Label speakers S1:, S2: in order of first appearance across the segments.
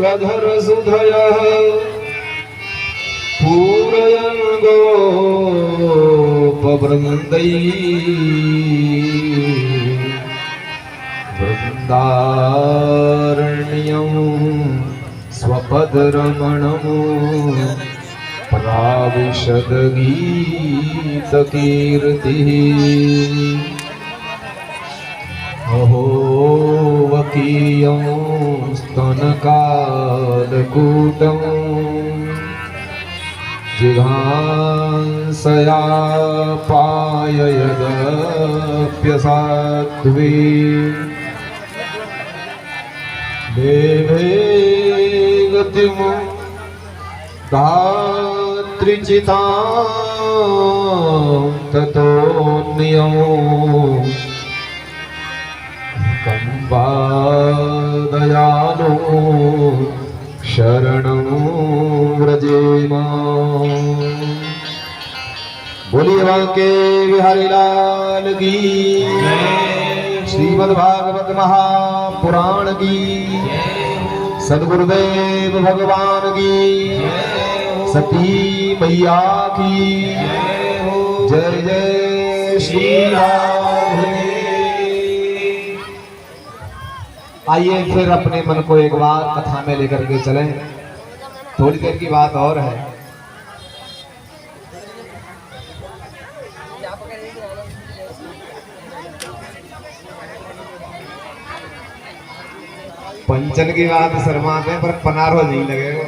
S1: गंगाधर सुधयः पूरयन् गोपवृन्दैः वृन्दारण्यं स्वपदरमणं प्राविशद्गीतकीर्तिः अहो वकीयं स्तनकालकूटं जिघांसया पाययदप्यसाध्वी देवे गतिं धात्रिचितां ततोऽन्यं कंबादयानो शरणं व्रजेम। बोलिए बांके बिहारी लाल की, श्रीमद्भागवत महापुराण की, सद्गुरुदेव भगवान की, सती मैया की जय जय श्री राम। आइए फिर अपने मन को एक बार कथा में लेकर के चलें। थोड़ी देर की बात और है। पंचन की बात शर्माते हैं पर पनारो नहीं लगेगा।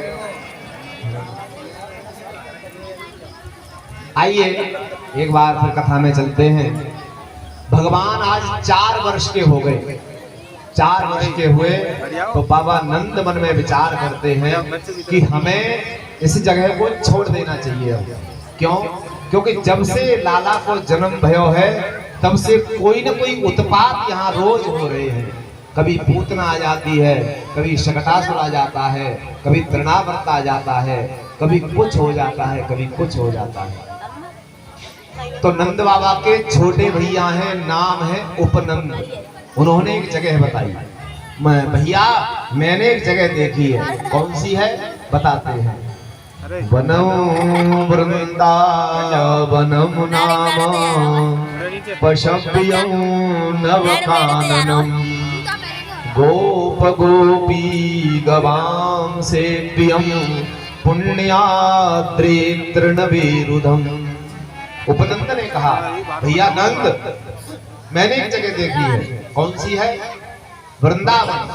S1: आइए एक बार फिर कथा में चलते हैं। भगवान आज 4 वर्ष के हो गए। 4 वर्ष के हुए तो बाबा नंद मन में विचार करते हैं कि हमें इस जगह को छोड़ देना चाहिए। क्यों? क्योंकि जब से लाला को जन्म भयो है तब से कोई न कोई उत्पात यहाँ रोज हो रहे हैं। कभी पूतना आ जाती है, कभी शकटासुर आ जाता है, कभी तृणावर्त आ जाता है, कभी कुछ हो जाता है, कभी कुछ हो जाता है। तो नंद बाबा के छोटे भैया हैं, नाम है उपनंद। उन्होंने एक जगह बताई। मैं भैया मैंने एक जगह देखी है। कौन सी है बताते हैं। वनम वृंदावनम नाम पशव्यं नवकाननम गोप गोपी गवां सेव्यं पुण्याद्रे तृणविरुधम। उपनंद ने कहा भैया नंद मैंने एक जगह देखी है। कौन सी है? वृंदावन।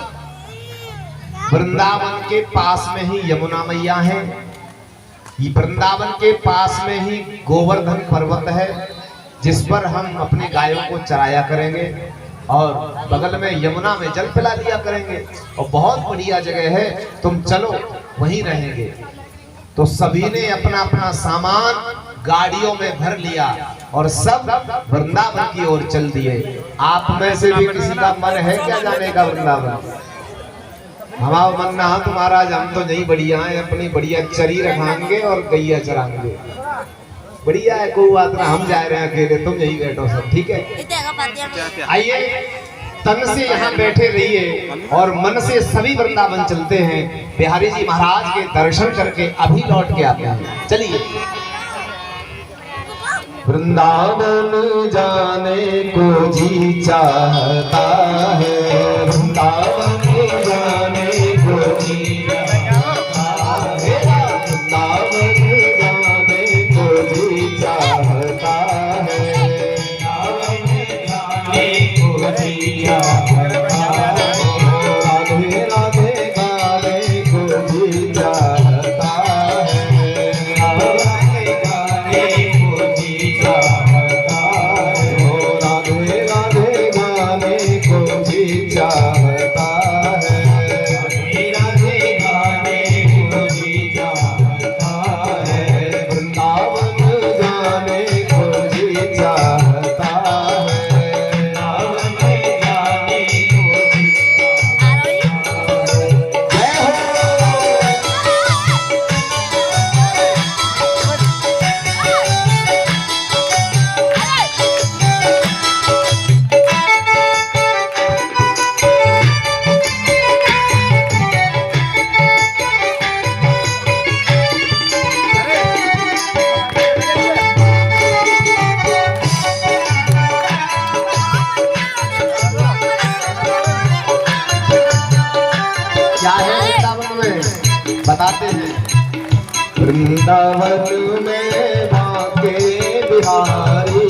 S1: वृंदावन के पास में ही यमुना मैया है। वृंदावन के पास में ही गोवर्धन पर्वत है जिस पर हम अपनी गायों को चराया करेंगे और बगल में यमुना में जल पिला दिया करेंगे और बहुत बढ़िया जगह है, तुम चलो वहीं रहेंगे। तो सभी ने अपना अपना सामान गाड़ियों में भर लिया और सब वृंदावन की ओर चल दिए। आप में से भी किसी का मन है क्या जाने का वृंदावन? हमारा मन ना तुम्हारा, हम तो नहीं बढ़िया है, अपनी बढ़िया चरी रखाएंगे और गैया चराएंगे। बढ़िया है, कोई बात ना, हम जा रहे हैं अकेले, तुम यही बैठो सब, ठीक है। आइए तन से यहाँ बैठे रहिए और मन से सभी वृंदावन चलते हैं। बिहारी जी महाराज के दर्शन करके अभी लौट के आते हैं। चलिए। वृंदावन जाने को जी चाहता है, वृंदावन जाने को जी चाहता है, वृंदावन जाने को जी चाहता है, वृंदावन जाने को जी चाहता है, राधे राधे गाने को जी चाहता है, राधे गाने को जी चाहता है, राधे राधे गाने को जी चाहता है। क्या है वृंदावन में बताते हैं। वृंदावन में बांके बिहारी,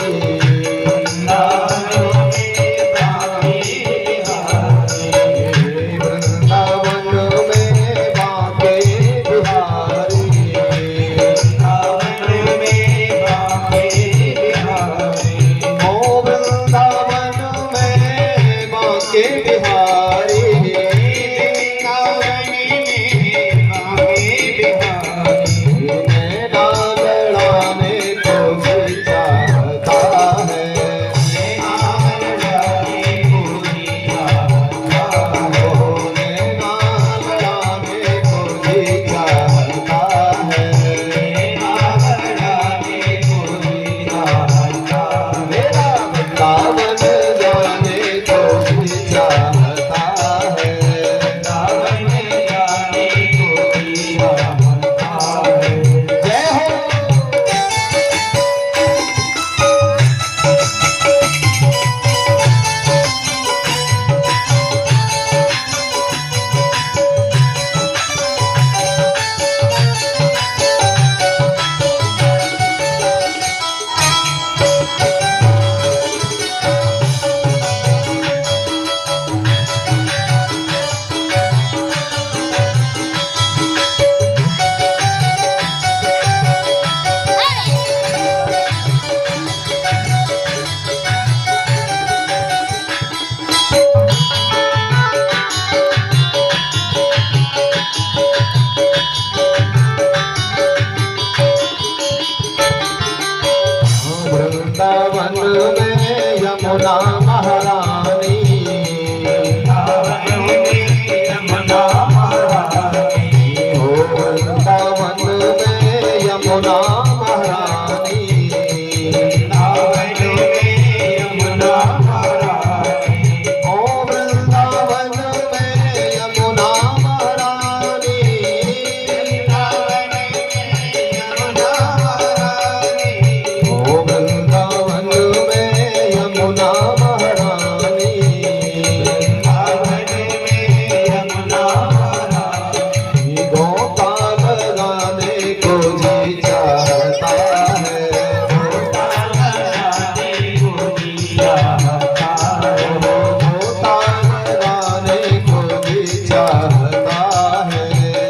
S1: यमुना महारानी, यमुना महारानी, हो वृंदावन में यमुना महारानी, यमुना महारानी, हो वृंदावन में यमुना महारानी, यमुना महारानी, हो वृंदावन में यमुना महारानी, यमुना महारानी, गोपाल गाने को जी चाहता है, गोपाल गाने को जी चाहता है, गोपाल गाने को जी चाहता है,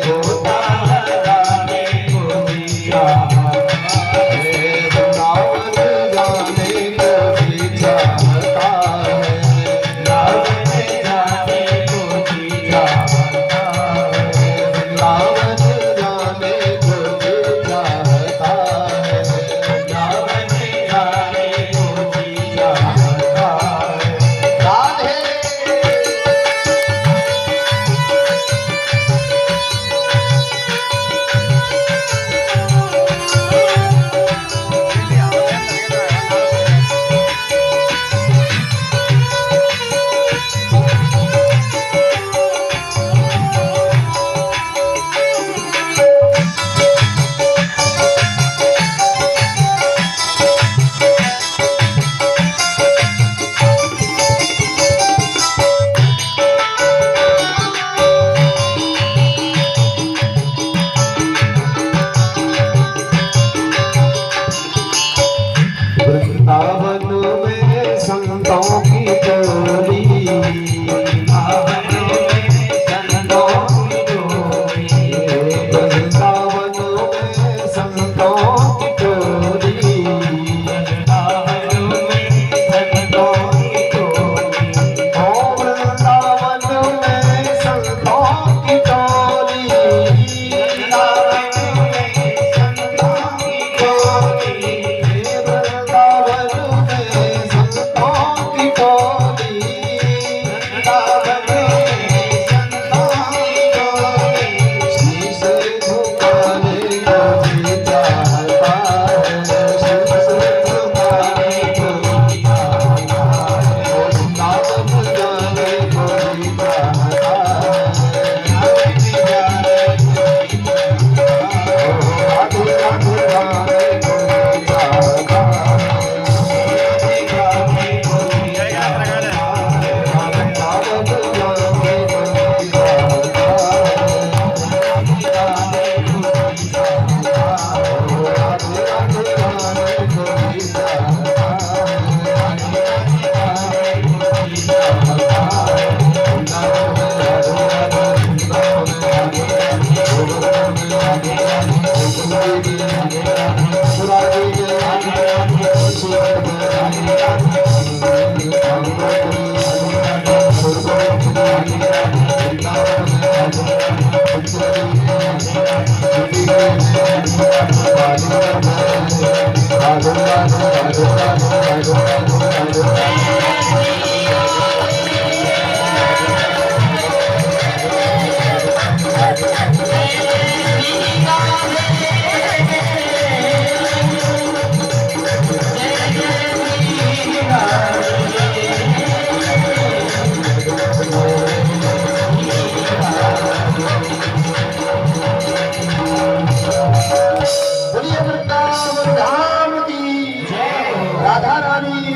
S1: गोपाल गाने को जी चाहता है, वृंदावन जाने को जी चाहता है, वृंदावन जाने को जी चाहता है, वृंदावन जाने को जी चाहता है, वृंदावन जाने को जी चाहता है। राधे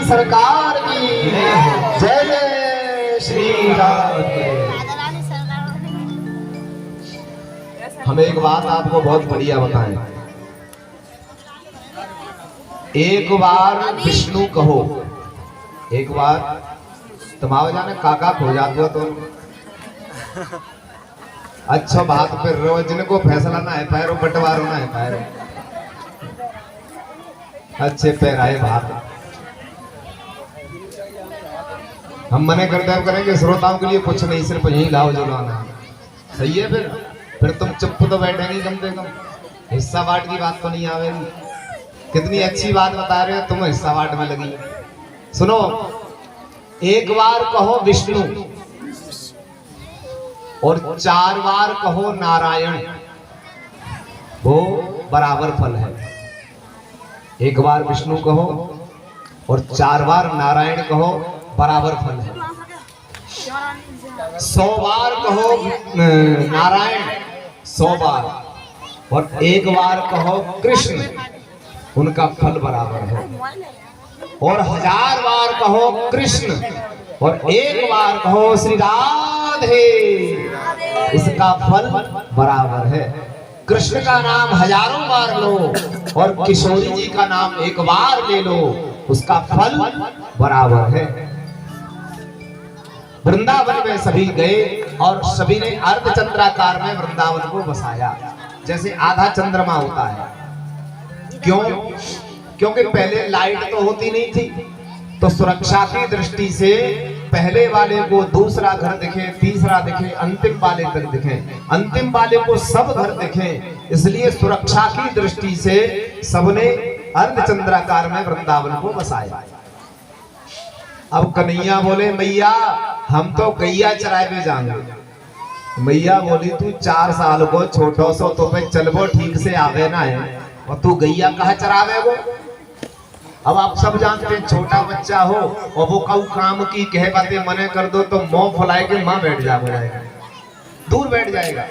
S1: सरकार की जय जय श्री राम। हम एक बात आपको बहुत बढ़िया बताएं, एक बार विष्णु कहो, एक बार तुम्हारे जाने काका खो जाते हो तो अच्छा बात फिर रहो, जिनको फैसला ना है पैरों बंटवारो ना है पैरों अच्छे पैराए बात हम मने करते करेंगे श्रोताओं के लिए कुछ नहीं, सिर्फ यही लाओ जो लाना है। सही है, फिर तुम चुप तो बैठेंगे कम से कम, हिस्सा बांट की बात तो नहीं आवेगी। कितनी अच्छी बात बता रहे हो तुम, हिस्सा बांट में लगी। सुनो, एक बार कहो विष्णु और 4 बार कहो नारायण, वो बराबर फल है। एक बार विष्णु कहो और 4 बार नारायण कहो, बराबर फल है। 100 बार कहो नारायण 100 बार और 1 बार कहो कृष्ण, उनका फल बराबर है। और 1000 बार कहो कृष्ण और 1 बार कहो श्री राधे, इसका फल बराबर है। कृष्ण का नाम हजारों बार लो और किशोरी जी का नाम 1 बार ले लो, उसका फल बराबर है। वृंदावन में सभी गए और सभी ने अर्धचंद्राकार में वृंदावन को बसाया, जैसे आधा चंद्रमा होता है। क्यों? क्योंकि पहले लाइट तो होती नहीं थी, तो सुरक्षा की दृष्टि से पहले वाले को दूसरा घर दिखे, तीसरा दिखे, अंतिम वाले तक दिखे, अंतिम वाले को सब घर दिखे, इसलिए सुरक्षा की दृष्टि से सबने अर्धचंद्राकार में वृंदावन को बसाया। अब कन्हैया बोले मैया हम तो गैया चराए में जाएंगे। मैया बोली तू 4 साल को छोटो सो तो पे चलबो ठीक से आवे ना है, और तू गैया कहाँ चरावे वो। अब आप सब जानते हैं छोटा बच्चा हो और वो कऊ काम की कह बातें मने कर दो तो मुंह फुलाए के माँ बैठ जाएगा, दूर बैठ जाएगा।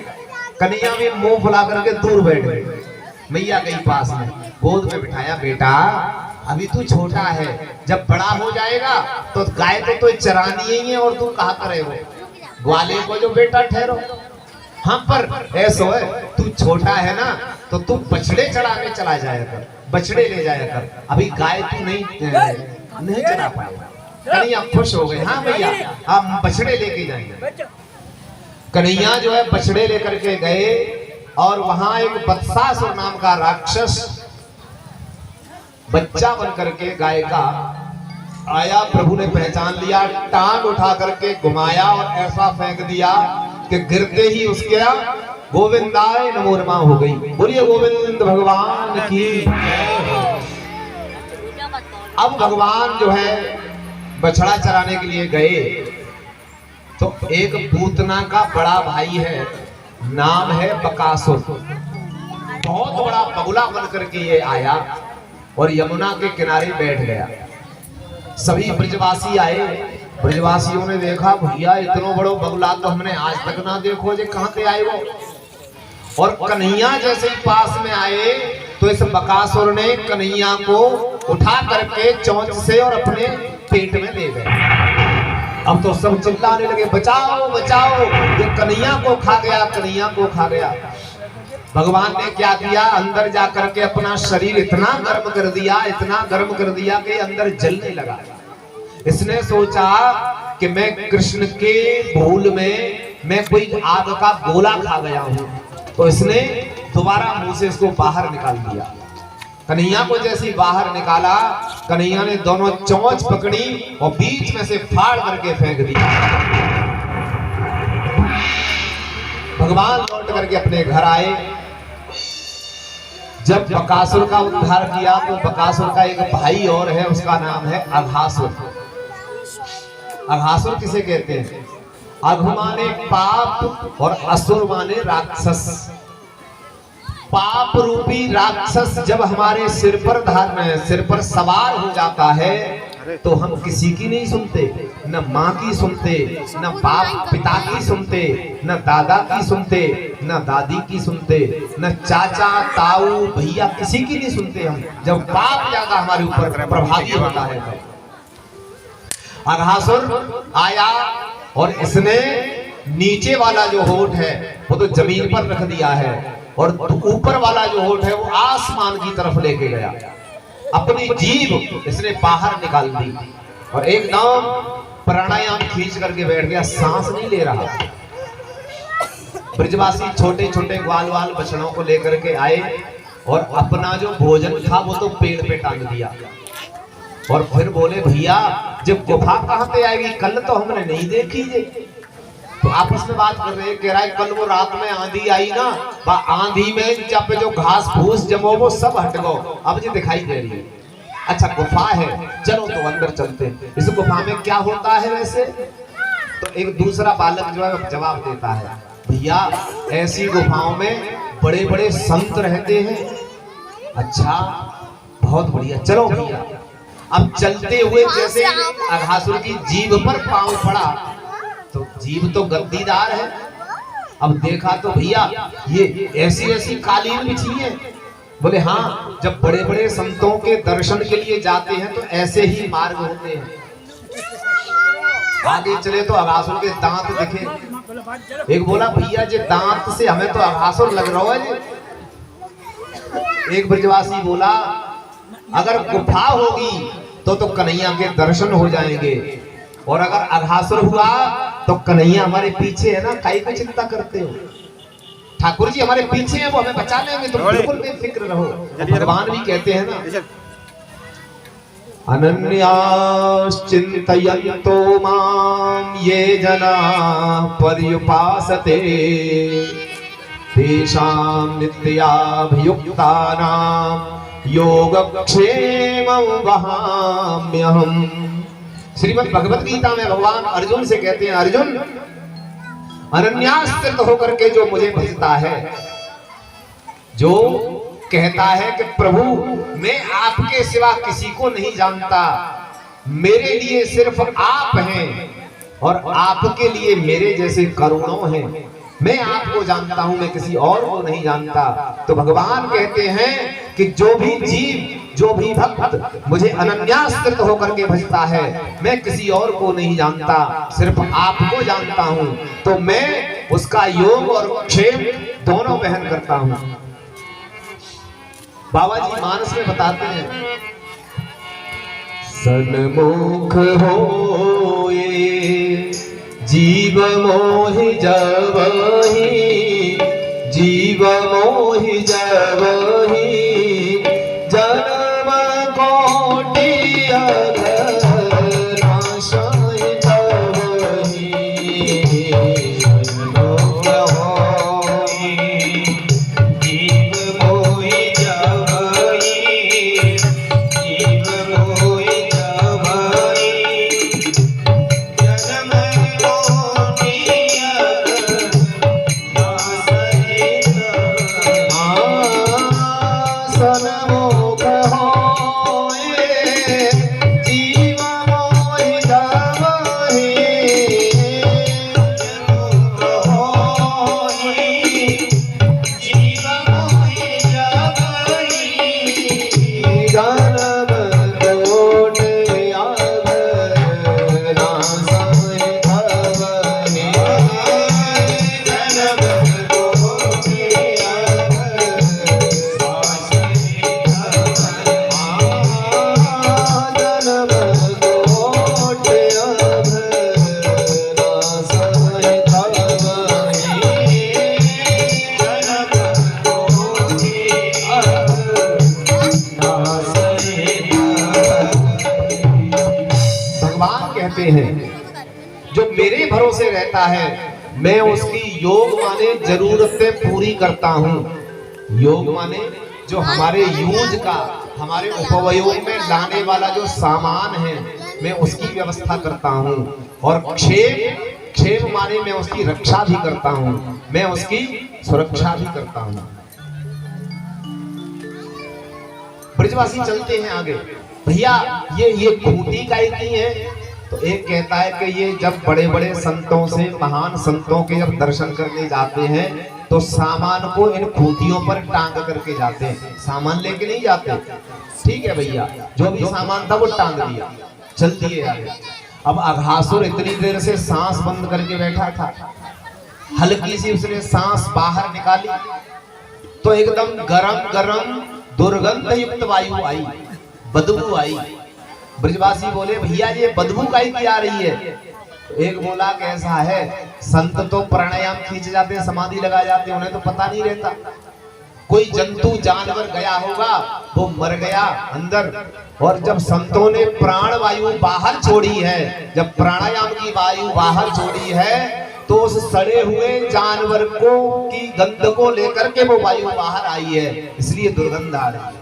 S1: कन्हैया भी मुंह फुला करके दूर बैठ गई। मैया गई पास में, गोद में बिठाया, बेटा अभी तू छोटा है, जब बड़ा हो जाएगा तो गाय तो चरानी ही है और तू कहा करे हो, ग्वाले को जो बेटा ठहरो। हाँ पर ऐसा है तू छोटा है ना तो तू बछड़े चराने चला जाया कर, बछड़े ले जाया कर, अभी गाय तू नहीं चरा पाएगा। कन्हैया खुश हो गए, हाँ भैया हम बछड़े लेके जाएंगे। कन्हैया जो है बछड़े लेकर के गए और वहां एक बत्सासुर नाम का राक्षस बच्चा बन करके गाय का आया। प्रभु ने पहचान लिया, टांग उठा करके घुमाया और ऐसा फेंक दिया कि गिरते ही उसके गोविंदाय नमो नमः हो गई। बोलिए गोविंद भगवान की। अब भगवान जो है बछड़ा चराने के लिए गए तो एक पूतना का बड़ा भाई है, नाम है बकासुर। बहुत बड़ा बगुला बन करके ये आया और यमुना के किनारे बैठ गया। सभी ब्रजवासी आए, ब्रजवासियों ने देखा भैया इतना बड़ो बगुला तो हमने आज तक ना देखो, जे कहां से आए वो। और कन्हैया जैसे ही पास में आए तो इस बकासुर ने कन्हैया को उठा करके चोंच से और अपने पेट में ले गए। अब तो सब चिल्लाने लगे बचाओ बचाओ, ये कन्हैया को खा गया, कन्हैया को खा गया। भगवान ने क्या किया, अंदर जाकर के अपना शरीर इतना गर्म कर दिया, इतना गर्म कर दिया कि अंदर जलने लगा। इसने सोचा कि मैं कृष्ण के भूल में मैं कोई आग का गोला खा गया हूं, तो इसने दोबारा मुंह से इसको बाहर निकाल दिया। कन्हैया को जैसे बाहर निकाला, कन्हैया ने दोनों चोंच पकड़ी और बीच में से फाड़ करके फेंक दिया। भगवान लौट करके अपने घर आए। जब बकासुर का उद्धार किया तो बकासुर का एक भाई और है, उसका नाम है अघासुर। अघासुर किसे कहते हैं? अघ माने पाप और असुर माने राक्षस। पाप रूपी राक्षस जब हमारे सिर पर सवार हो जाता है तो हम किसी की नहीं सुनते, न माँ की सुनते, न बाप पिता की सुनते, न दादा की सुनते, न दादी की सुनते, न चाचा ताऊ भैया, किसी की नहीं सुनते हम। जब पाप ज्यादा हमारे ऊपर प्रभावी होता है तो अघासुर आया और इसने नीचे वाला जो होठ है वो तो जमीन पर रख दिया है और ऊपर वाला जो होठ है वो आसमान की तरफ लेके गया। अपनी जीभ इसने बाहर निकाल दी और एकदम प्राणायाम खींच करके बैठ गया, सांस नहीं ले रहा। ब्रजवासी छोटे छोटे ग्वाल वाल बछड़ों को लेकर के आए और अपना जो भोजन था वो तो पेड़ पे टांग दिया और फिर बोले भैया जब गुफा कहां पे आएगी, कल तो हमने नहीं देखी जे। तो आपस में बात कर रहे हैं, कह रहा है कल वो रात में आंधी आई ना, आंधी में जब जो घास फूस जमो वो सब हट गो, अब ये दिखाई दे रही है। अच्छा गुफा है, चलो तो अंदर चलते हैं। इस गुफा में क्या होता है वैसे? तो एक दूसरा बालक जो है जवाब देता है, भैया ऐसी गुफाओं में बड़े बड़े संत रहते हैं। अच्छा बहुत बढ़िया, चलो भैया। अब चलते हुए जैसे अघासुर की जीभ पर पांव पड़ा तो जीभ तो गद्दीदार है। अब देखा तो भैया ये ऐसी ऐसी कालीन बिछी है। बोले हाँ, जब बड़े बड़े संतों के दर्शन के लिए जाते हैं तो ऐसे ही मार्ग होते हैं। आगे चले तो अघासुर के दांत दिखे। एक बोला भैया जे दांत से हमें तो अघासुर लग रहा है। एक ब्रजवासी बोला अगर गुफा होगी तो कन्हैया के दर्शन हो जाएंगे और अगर अघासुर हुआ तो कन्हैया हमारे पीछे है ना, काहे की चिंता करते हो? ठाकुर जी हमारे पीछे हैं, वो हमें बचा लेंगे, तो बिल्कुल बेफिक्र रहो। भगवान भी कहते हैं ना, अनन्यास चिंतयन्तो माम ये जना पर्युपासते तेषां नित्याभियुक्तानां योगक्षेमं वहाम्यहम्। श्रीमद् भगवत गीता में भगवान अर्जुन से कहते हैं, अर्जुन अनन्याश्रित होकर के जो मुझे भजता है, जो कहता है कि प्रभु मैं आपके सिवा किसी को नहीं जानता, मेरे लिए सिर्फ आप हैं और आपके लिए मेरे जैसे करोड़ों हैं, मैं आपको जानता हूं, मैं किसी और को नहीं जानता। तो भगवान कहते हैं कि जो भी जीव, जो भी भक्त मुझे अनन्याश्रित होकर के भजता है, मैं किसी और को नहीं जानता, सिर्फ आपको जानता हूं, तो मैं उसका योग और क्षेम दोनों वहन करता हूं। बाबा जी मानस में बताते हैं, सन्मुख होए जीव मोहि जबहि, जीव मोहि जबहि, जन्म कोटि अघर नाशय जबहि, सन्मुख होए जीव मोहि जबहि, जीव मोहि जबहि, जो मेरे भरोसे रहता है मैं उसकी योग माने जरूरतें पूरी करता हूँ। योग माने जो हमारे यूज का, हमारे उपयोग में लाने वाला जो सामान है, मैं उसकी व्यवस्था करता हूँ। और क्षेम माने मैं उसकी रक्षा भी करता हूँ, मैं उसकी सुरक्षा भी करता हूँ। ब्रजवासी चलते हैं आगे। भैया ये खूंटी का ही है। तो एक कहता है कि ये जब बड़े बड़े संतों से, महान संतों के जब दर्शन करने जाते हैं तो सामान को इन खूंटियों पर टांग करके जाते हैं, सामान लेके नहीं जाते। ठीक है भैया, जो भी सामान था वो टांग दिया, चल दिए आगे। अब अघासुर इतनी देर से सांस बंद करके बैठा था, हल्की सी उसने सांस बाहर निकाली तो एकदम गरम गरम दुर्गंध युक्त वायु आई, बदबू आई। ब्रजवासी बोले भैया ये बदबू का ही आ रही है। तो एक बोला कैसा है, संत तो प्राणायाम खींच जाते हैं, समाधि लगा जाते हैं, उन्हें तो पता नहीं रहता। कोई जंतु जानवर गया होगा, वो मर गया अंदर, और जब संतों ने प्राण वायु बाहर छोड़ी है, जब प्राणायाम की वायु बाहर छोड़ी है, तो उस सड़े हुए जानवर को की गंध को लेकर के वो वायु बाहर आई है, इसलिए दुर्गंध आ रही है।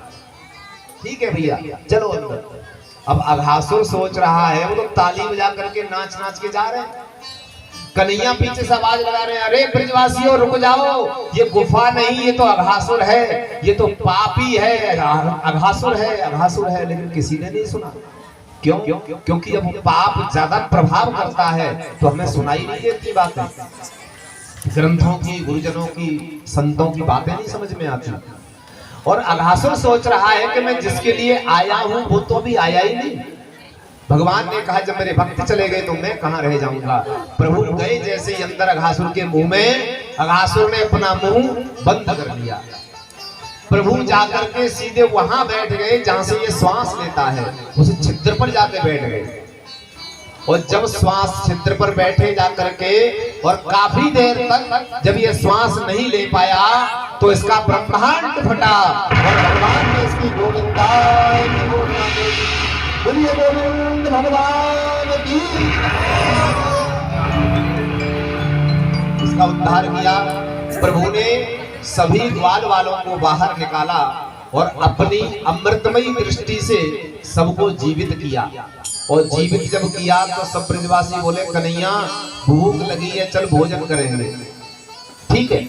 S1: ठीक है भैया, चलो अंदर। अब अघासुर सोच रहा है, वो तो ताली बजा करके नाच नाच के जा रहे हैं। कन्हैया पीछे से आवाज लगा रहे हैं, अरे ब्रजवासियों रुक जाओ, ये गुफा नहीं, ये तो अघासुर है, ये तो पापी है, अघासुर है, अघासुर है। लेकिन किसी ने नहीं सुना। क्यों? क्योंकि जब पाप ज्यादा प्रभाव करता है तो हमें सुनाई नहीं देती बातें, ग्रंथों की, गुरुजनों की, संतों की बातें नहीं समझ में आती। और अघासुर सोच रहा है कि मैं जिसके लिए आया हूं वो तो अभी आया ही नहीं। भगवान ने कहा जब मेरे भक्त चले गए तो मैं कहां रह जाऊंगा। प्रभु गए जैसे ही अंदर अघासुर के मुंह में, अघासुर ने अपना मुंह बंद कर लिया। प्रभु जाकर के सीधे वहां बैठ गए जहां से ये श्वास लेता है, उस छिद्र पर जाके बैठ गए। और जब श्वास छिद्र पर बैठे जाकर के और काफी देर तक जब ये श्वास नहीं ले पाया तो इसका ब्रह्मांड फटा और भगवान ने इसकी गोविंदा बोलिए, गोविंद भगवान की, इसका उद्धार किया। प्रभु ने सभी ग्वाल वालों को बाहर निकाला और अपनी अमृतमयी दृष्टि से सबको जीवित किया। और जीवित जब किया तो सब ब्रजवासी बोले कन्हैया भूख लगी है, चल भोजन करेंगे। ठीक है,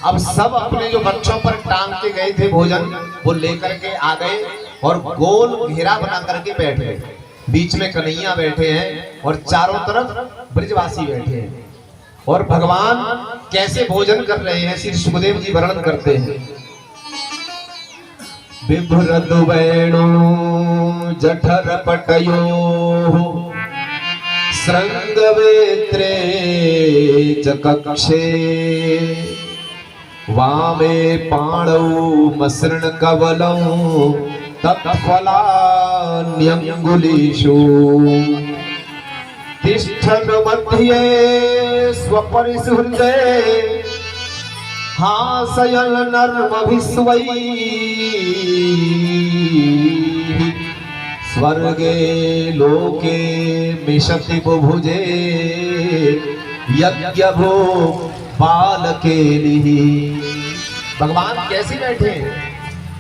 S1: अब सब अपने जो बच्चों पर टांग के गए थे भोजन, वो लेकर के आ गए और गोल घेरा बना करके बैठ गए। बीच में कन्हैया बैठे हैं और चारों तरफ ब्रजवासी बैठे हैं। और भगवान कैसे भोजन कर रहे हैं श्री सुखदेव जी वर्णन करते हैं। बिभ्रद वेणु जठर पटयो श्रृंगवेत्रे च कक्षे वामे पाणौ मसृण कवलौ तत्फलान्यंगुलीषु तिष्ठन् मध्ये स्वपरिसुहृदे हासयन् नर्मभिस्वैः स्वर्गे लोके मिशति बुभुजे यज्ञभो बालकेलिः। भगवान कैसे बैठे?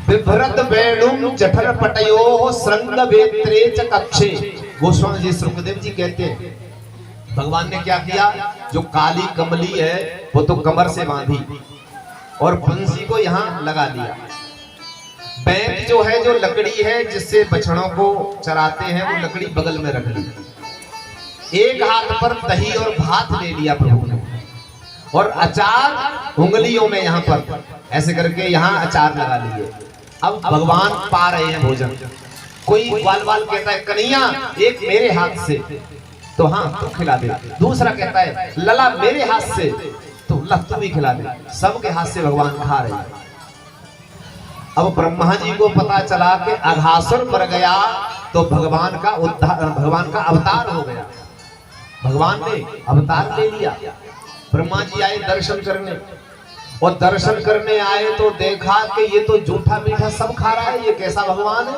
S1: बिभ्रत वेणुं जठर पटयो श्रृंगवेत्रे च कक्षे। गोस्वामी जी सुखदेव जी कहते हैं भगवान ने क्या किया, जो काली कमली है वो तो कमर से बांधी और बंसी को यहाँ लगा दिया। बैंत जो है, जो लकड़ी है जिससे बछड़ों को चराते हैं, वो लकड़ी बगल में रख ली। एक हाथ पर दही और भात ले लिया प्रभु ने, और अचार उंगलियों में यहाँ पर ऐसे करके यहाँ अचार लगा लिए। अब भगवान पा रहे हैं भोजन। कोई ग्वाल वाल कहता है कन्हैया एक मेरे हाथ से, तो हाँ तू खिला दे। दूसरा कहता है लला मेरे हाथ से, तो ला तू भी खिला दे। सबके हाथ से भगवान खा रहे हैं। अब ब्रह्मा जी को पता चला कि अघासुर मर गया तो भगवान का उद्धार, भगवान का अवतार हो गया। भगवान ने अवतार ले लिया। ब्रह्मा जी आए दर्शन करने, और दर्शन करने आए तो देखा कि ये तो जूठा मीठा सब खा रहा है, ये कैसा भगवान है।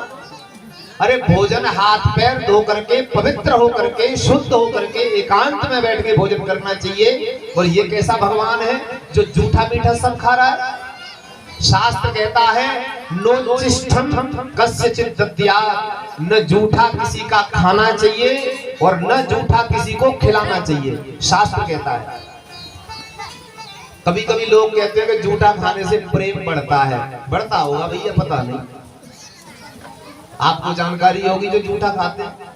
S1: अरे भोजन हाथ पैर धो करके, पवित्र हो करके, शुद्ध हो करके, एकांत में बैठ के भोजन करना चाहिए, और ये कैसा भगवान है जो जूठा मीठा सब खा रहा है। शास्त्र कहता है नोचिष्ठम कस्यचित् दद्यात्, न जूठा किसी का खाना चाहिए और न जूठा किसी को खिलाना चाहिए, शास्त्र कहता है। कभी कभी लोग कहते हैं कि जूठा खाने से प्रेम बढ़ता है, बढ़ता होगा भैया, पता नहीं, आपको जानकारी होगी जो जूठा खाते हैं।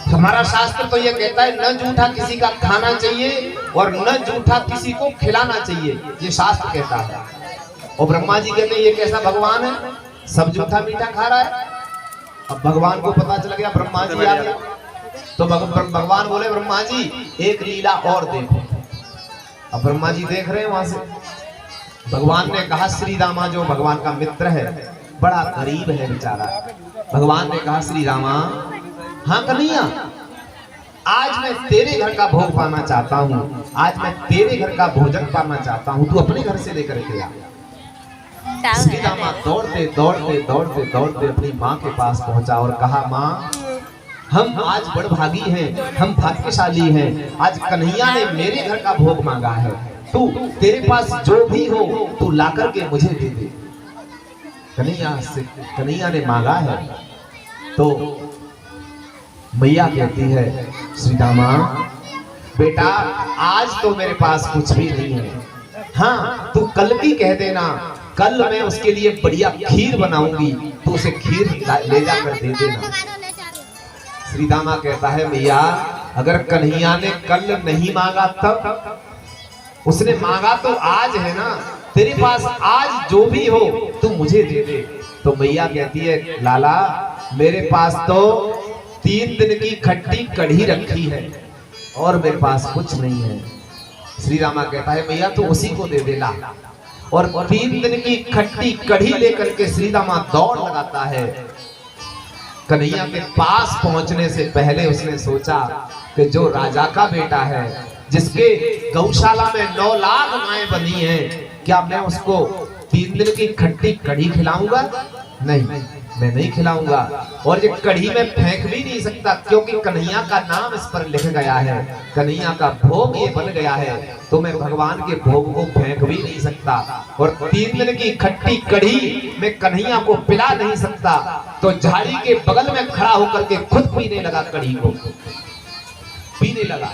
S1: हमारा शास्त्र तो ये कहता है न जूठा किसी का खाना चाहिए और न जूठा किसी को खिलाना चाहिए, ये शास्त्र कहता है। और ब्रह्मा जी कहते हैं ये कैसा भगवान है, सब जूठा मीठा खा रहा है। अब भगवान को पता चल गया, ब्रह्मा जी आ गए, तो भगवान बोले ब्रह्मा जी एक लीला और देखो। अब ब्रह्मा जी देख रहे हैं वहां से। भगवान ने कहा श्री रामा, जो भगवान का मित्र है, बड़ा गरीब है बेचारा। भगवान ने कहा श्री रामा, हाँ कन्हैया, आज मैं तेरे घर का भोग पाना चाहता हूँ, आज मैं तेरे घर का भोजन पाना चाहता हूँ, तू अपने घर से लेकर के आ। श्री रामा दौड़ते दौड़ते दौड़ते दौड़ते अपनी माँ के पास पहुंचा और कहा, माँ हम आज बड़भागी हैं, हम भाग्यशाली हैं, आज कन्हैया ने मेरे घर का भोग मांगा है, तू तेरे पास जो भी हो तू ला करके मुझे दे दे। कन्हैया ने मांगा है तो मैया कहती है श्री रामा, बेटा आज तो मेरे पास कुछ भी नहीं है, हाँ तू कल की कह देना, कल मैं उसके लिए बढ़िया खीर बनाऊंगी, तू उसे खीर ले जाकर दे देना। श्री रामा कहता है मैया, अगर कन्हैया ने कल नहीं मांगा तब, उसने मांगा तो आज है ना, तेरे पास आज जो भी हो तू मुझे दे दे। तो मैया कहती है लाला, मेरे पास तो 3 दिन की खट्टी कढ़ी रखी है और मेरे पास कुछ नहीं है। श्री रामा कहता है मैया तू उसी को दे देला। और 3 दिन की खट्टी कढ़ी लेकर के श्री रामा दौड़ लगाता है। कन्हैया के पास पहुंचने से पहले उसने सोचा कि जो राजा का बेटा है, जिसके गौशाला में 9 लाख गायें बनी हैं, क्या मैं उसको 3 दिन की खट्टी कढ़ी खिलाऊंगा? नहीं, मैं नहीं खिलाऊंगा। और ये कढ़ी में फेंक भी नहीं सकता, क्योंकि कन्हैया का नाम इस पर लिख गया है, कन्हैया का भोग ये बन गया है, तो मैं भगवान के भोग को फेंक भी नहीं सकता। और 3 दिन की खट्टी कढ़ी मैं कन्हैया को पिला नहीं सकता, तो झाड़ी के बगल में खड़ा होकर के खुद पीने लगा, कढ़ी को पीने लगा।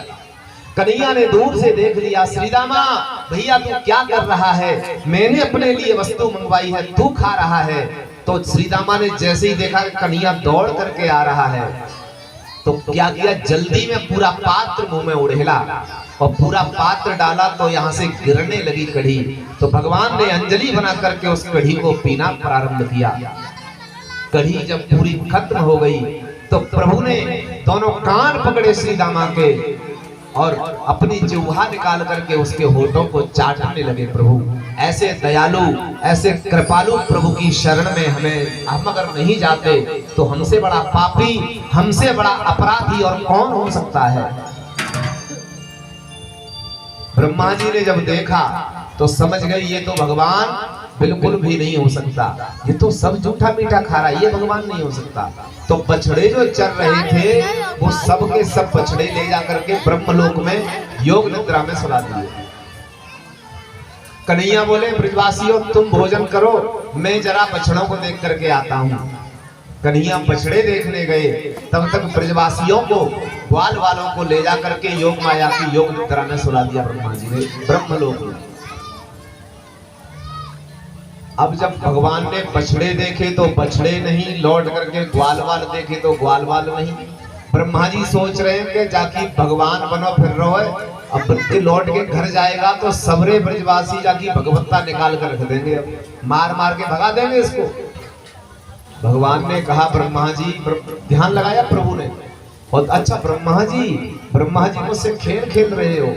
S1: कन्हैया ने दूर से देख लिया, श्री रामा भैया तू क्या कर रहा है, मैंने अपने लिए वस्तु मंगवाई है, तू खा रहा है। तो श्री रामा ने जैसे ही देखा कन्हैया दौड़ करके आ रहा है, तो क्या किया, जल्दी में पूरा पात्र मुंह में उड़ेला और पूरा पात्र डाला, तो यहाँ से गिरने लगी कढ़ी। तो भगवान ने अंजलि बना करके उस कढ़ी को पीना प्रारंभ किया। कढ़ी जब पूरी खत्म हो गई तो प्रभु ने दोनों कान पकड़े श्री रामा के और अपनी जिह्वा निकाल करके उसके होठों को चाटने लगे। प्रभु ऐसे दयालु, ऐसे कृपालु प्रभु की शरण में हम अगर नहीं जाते तो हमसे बड़ा पापी, हमसे बड़ा अपराधी और कौन हो सकता है। ब्रह्मा जी ने जब देखा तो समझ गए ये तो भगवान बिल्कुल भी नहीं हो सकता, ये तो सब जूठा मीठा खा रहा है, ये भगवान नहीं हो सकता। तो बछड़े जो चल रहे थे वो सब के सब बछड़े ले जाकर के ब्रह्मलोक में योग निद्रा में सुला दिए। कन्हैया बोले ब्रजवासियों तुम भोजन करो, मैं जरा बछड़ों को देख करके आता हूँ। कन्हैया बछड़े देखने गए, तब तक ब्रजवासियों को, ग्वाल वालों को ले जाकर के योग माया की योग निद्रा में सुला दिया ब्रह्मा जी ने ब्रह्मलोक में। अब जब भगवान ने बछड़े देखे तो बछड़े नहीं, लौट करके ग्वाल वाल देखे तो ग्वाल वाल नहीं। ब्रह्मा जी सोच रहे हैं कि जाके भगवान बनो फिर रहो है, अब बच्चे लौट के घर जाएगा तो सबरे ब्रजवासी जाके भगवत्ता निकाल कर रख देंगे, मार मार के भगा देंगे इसको। भगवान ने कहा ब्रह्मा जी, ध्यान लगाया प्रभु ने, और अच्छा ब्रह्मा जी मुझसे खेल खेल रहे हो।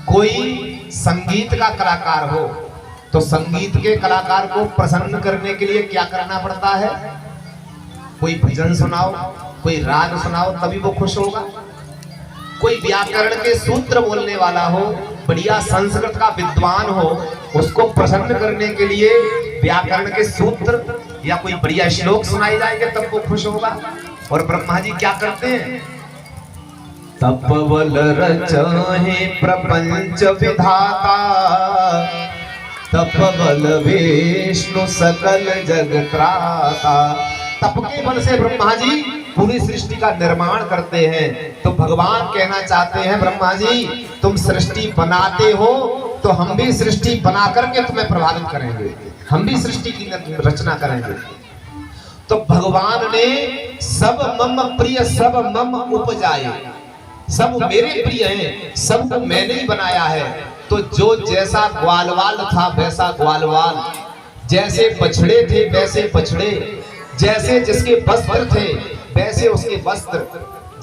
S1: कोई संगीत का कलाकार हो तो संगीत के कलाकार को प्रसन्न करने के लिए क्या करना पड़ता है, कोई भजन सुनाओ, कोई राग सुनाओ, तभी वो खुश होगा। कोई व्याकरण के सूत्र बोलने वाला हो, बढ़िया संस्कृत का विद्वान हो, उसको प्रसन्न करने के लिए व्याकरण के सूत्र या कोई बढ़िया श्लोक सुनाए जाएंगे तब वो खुश होगा। और ब्रह्मा जी क्या करते हैं, तपवल रचहि प्रपंच विधाता, तप बल विष्णु सकल जग त्राता। तप के बल से ब्रह्मा जी पूरी सृष्टि का निर्माण करते हैं। तो भगवान कहना चाहते हैं ब्रह्मा जी तुम सृष्टि बनाते हो तो हम भी सृष्टि बना करके तुम्हें प्रभावित करेंगे, हम भी सृष्टि की रचना करेंगे। तो भगवान ने सब मम प्रिय सब मम उपजाए, सब मेरे प्रिय हैं, सबको मैंने ही बनाया है। तो जो जैसा ग्वालवाल था वैसा ग्वालवाल, जैसे बछड़े थे वैसे बछड़े, जैसे जिसके वस्त्र थे वैसे उसके वस्त्र,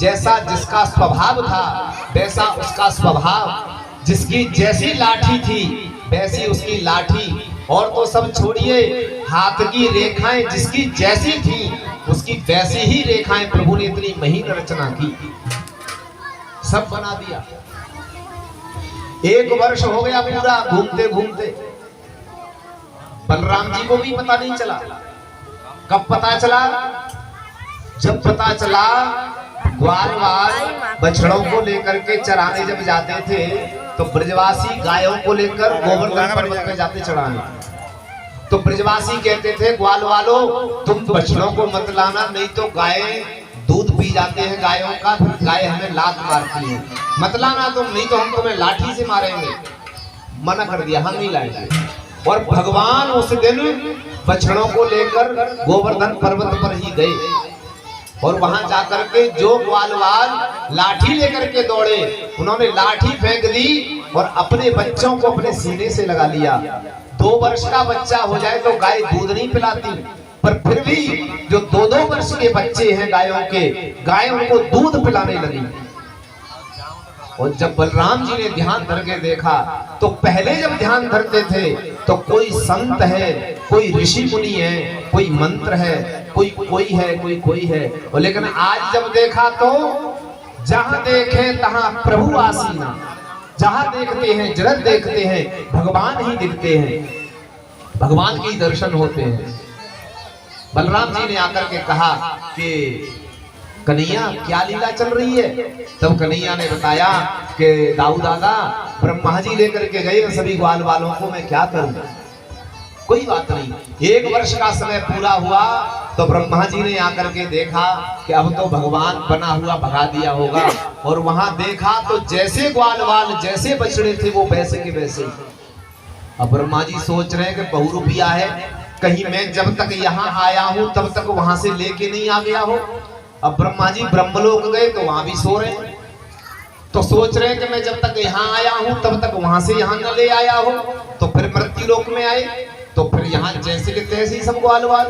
S1: जैसा जिसका स्वभाव था वैसा उसका स्वभाव, जिसकी जैसी लाठी थी वैसी उसकी लाठी। और तो सब छोड़िए, हाथ की रेखाएं जिसकी जैसी थी उसकी वैसी ही रेखाएं प्रभु ने इतनी महीन रचना की, सब बना दिया। 1 वर्ष हो गया पूरा घूमते घूमते, बलराम जी को भी पता नहीं चला। कब पता चला? जब पता चला ग्वालवाल बछड़ों को लेकर के चराने जब जाते थे तो ब्रजवासी गायों को लेकर गोवर्धन पर्वत में जाते चराने। तो ब्रजवासी कहते थे ग्वालवालो तुम बछड़ों को मत लाना, नहीं तो गाय दूध पी जाते हैं गायों का, फिर गाय हमें लात मारती है, मत लाना तुम, नहीं तो हम तुम्हें लाठी से मारेंगे। मना कर दिया, हम नहीं लाएंगे। और भगवान उस दिन बछड़ों को लेकर गोवर्धन पर्वत पर ही गए और वहां जाकर के जो ग्वालवाल लाठी लेकर के दौड़े उन्होंने लाठी फेंक दी और अपने बच्चों को अपने सीने से लगा लिया। 2 वर्ष का बच्चा हो जाए तो गाय दूध नहीं पिलाती, पर फिर भी जो 2-2 वर्ष के बच्चे हैं गायों के, गाय उनको दूध पिलाने लगी। और जब बलराम जी ने ध्यान धर के देखा तो पहले जब ध्यान धरते थे तो कोई संत है, कोई ऋषि मुनि है, कोई मंत्र है, कोई है, कोई है। और लेकिन आज जब देखा तो जहां देखे तहां प्रभु आसीना, जहां देखते हैं जगत देखते हैं भगवान ही दिखते हैं, भगवान के दर्शन होते हैं। बलराम जी ने आकर के कहा कि कन्हैया क्या लीला चल रही है? तब कन्हैया ने बताया कि दाऊ दादा ब्रह्मा जी लेकर के गए सभी ग्वाल वालों को, मैं क्या करूं? कोई बात नहीं। 1 वर्ष का समय पूरा हुआ तो ब्रह्मा जी ने आकर के देखा कि अब तो भगवान बना हुआ भगा दिया होगा, और वहां देखा तो जैसे ग्वालवाल जैसे बछड़े थे वो वैसे के वैसे। अब ब्रह्मा जी सोच रहे हैं कि बहुरूपिया है, कहीं मैं जब तक यहाँ आया हूं तब तक वहां से लेके नहीं आ गया हो। अब ब्रह्मा जी ब्रह्मलोक गए तो वहां भी सो रहे हैं, तो सोच रहे हैं कि मैं जब तक यहाँ आया हूं तब तक वहां से यहाँ न ले आया हो। तो फिर मृत्यु लोक में आए तो फिर यहाँ जैसे के तैसे ही सब ग्वालवाल।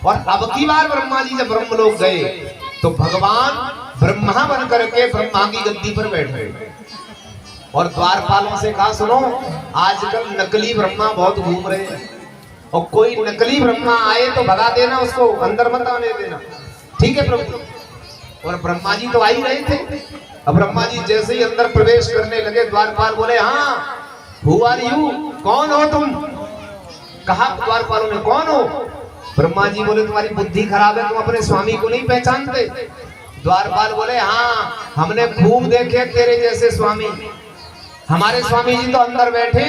S1: और अब की बार ब्रह्मा जी जब ब्रह्मलोक गए तो भगवान ब्रह्मा बन करके ब्रह्मा की गद्दी पर बैठ गए और द्वारपालों से कहा सुनो आजकल नकली ब्रह्मा बहुत घूम रहे हैं, और कोई नकली ब्रह्मा आए तो भगा देना, उसको अंदर मत आने देना, ठीक है प्रभु। और ब्रह्मा जी तो आ ही रहे थे। अब ब्रह्मा जी जैसे ही अंदर प्रवेश करने लगे द्वारपाल बोले हाँ हु आर यू, कौन हो तुम? कहा द्वारपालों ने कौन हो? ब्रह्मा जी बोले तुम्हारी बुद्धि खराब है, तुम अपने स्वामी को नहीं पहचानते? द्वारपाल बोले हाँ हमने खूब देखे तेरे जैसे स्वामी, हमारे स्वामी जी तो अंदर बैठे,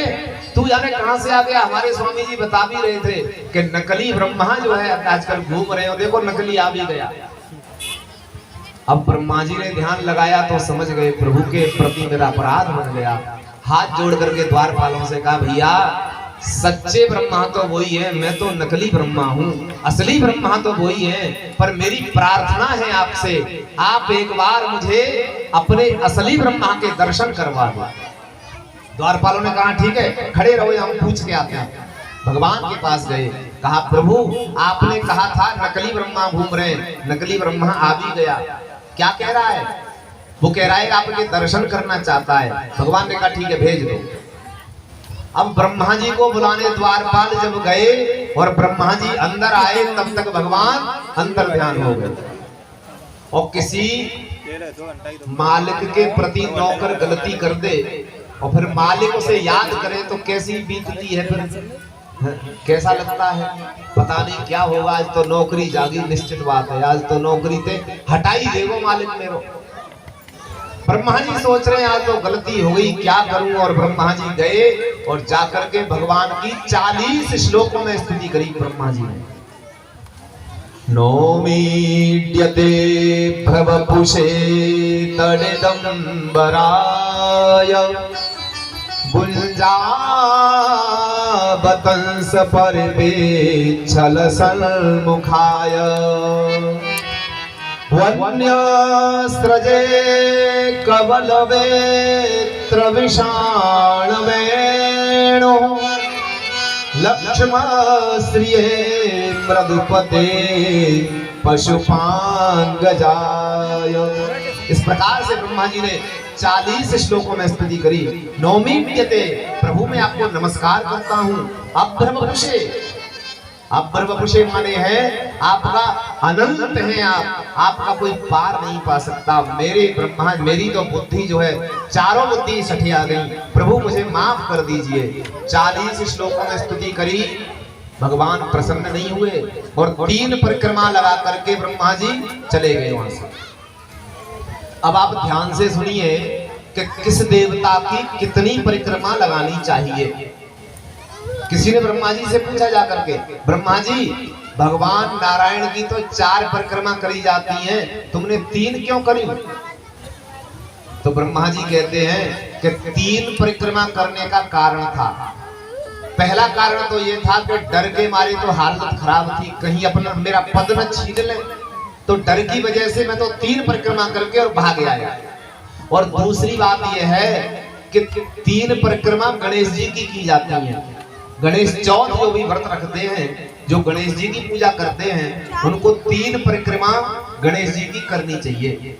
S1: तू जाने कहां से आ गया। हमारे स्वामी जी बता भी रहे थे कि नकली ब्रह्मा जो है आजकल घूम रहे हो, देखो नकली आ भी गया। अब ब्रह्मा जी ने ध्यान लगाया तो समझ गए प्रभु के प्रति मेरा अपराध बन गया। हाथ जोड़ करके द्वारपालों से कहा भैया सच्चे ब्रह्मा तो वही है, मैं तो नकली ब्रह्मा हूँ, असली ब्रह्मा तो वही है, पर मेरी प्रार्थना है आपसे आप एक बार मुझे अपने असली ब्रह्मा के दर्शन करवा दो। द्वारपालों ने कहा ठीक है खड़े रहो, हम पूछ के आते हैं। भगवान के पास गए, कहा प्रभु आपने कहा था नकली ब्रह्मा घूम रहे हैं, नकली ब्रह्मा आ भी गया, क्या कह रहा है? वो कह रहा है आपके दर्शन करना चाहता है। भगवान ने कहा ठीक है भेज दो। अब ब्रह्मा जी को बुलाने द्वारपाल जब गए और ब्रह्मा जी अंदर आए तब तक भगवान अंतर ध्यान हो गए। और किसी मालिक के प्रति नौकर गलती कर दे और फिर मालिक उसे याद करे तो कैसी बीतती है, फिर कैसा लगता है, पता नहीं क्या होगा। आज तो नौकरी जागी निश्चित बात है, आज तो नौकरी ते हटाई देवो मालिक मेरो। ब्रह्मा जी सोच रहे हैं आज तो गलती हो गई, क्या करूं। और ब्रह्मा जी गए और जाकर के भगवान की 40 श्लोकों में स्तुति करी ब्रह्मा जी ने। नौमीड्यते भवपुषे तडिदंबराय बुंजाबतंस परिवेच्छल सन्मुखाय वन्यस्रजे कवलवेत्र विषाणवेणो लक्ष्मश्रिये मृदुपते पशुपांगजाय। इस प्रकार से ब्रह्मा जी ने 40 श्लोकों में स्तुति करी। नौमीड्यते, प्रभु मैं आपको नमस्कार करता हूँ। अब्रवपुषे, अब्रवपुषे माने है आपका अनंत है, आपका कोई पार नहीं पा सकता। मेरे ब्रह्मा, मेरी तो बुद्धि जो है चारों बुद्धि सठिया गई, प्रभु मुझे माफ कर दीजिए। 40 श्लोकों में स्तुति करी, भगवान प्रसन्न नहीं हुए और 3 परिक्रमा लगा करके ब्रह्मा जी चले गए वहां से। अब आप ध्यान से सुनिए कि किस देवता की कितनी परिक्रमा लगानी चाहिए। किसी ने ब्रह्मा जी से पूछा जाकर के, ब्रह्मा जी भगवान नारायण की तो 4 परिक्रमा करी जाती हैं, तुमने 3 क्यों करी? तो ब्रह्मा जी कहते हैं कि 3 परिक्रमा करने का कारण था। पहला कारण तो ये था कि डर के मारे तो हालत खराब थी, कहीं अपना मेरा पद न छीन ले, तो डर की वजह से मैं तो 3 परिक्रमा करके और भाग आया। और दूसरी बात यह है कि 3 परिक्रमा गणेश जी की जाती है। गणेश चौथ जो भी व्रत रखते हैं, जो गणेश जी की पूजा करते हैं, उनको 3 परिक्रमा गणेश जी की करनी चाहिए।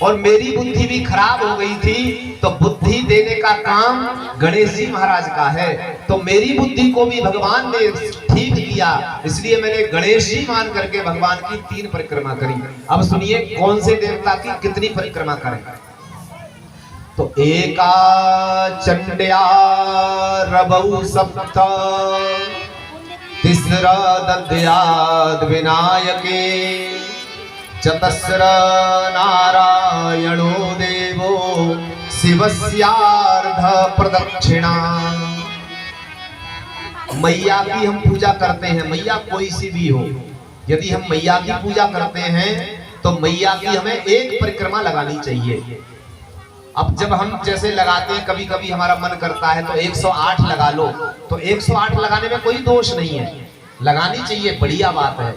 S1: और मेरी बुद्धि भी खराब हो गई थी, तो बुद्धि देने का काम गणेश जी महाराज का है, तो मेरी बुद्धि को भी भगवान ने ठीक किया, इसलिए मैंने गणेश जी मान करके भगवान की 3 परिक्रमा करी। अब सुनिए कौन से देवता की कितनी परिक्रमा करें। तो एका चंड्या रबौ सप्त तिस्र दद्याद् विनायके चतस्र नारायणो देवो शिवस्यार्ध प्रदक्षिणा। मैया की हम पूजा करते हैं, मैया कोई सी भी हो, यदि हम मैया की पूजा करते हैं तो मैया की हमें 1 परिक्रमा लगानी चाहिए। अब जब हम जैसे लगाते हैं, कभी कभी हमारा मन करता है तो 108 लगा लो, तो 108 लगाने में कोई दोष नहीं है, लगानी चाहिए, बढ़िया बात है।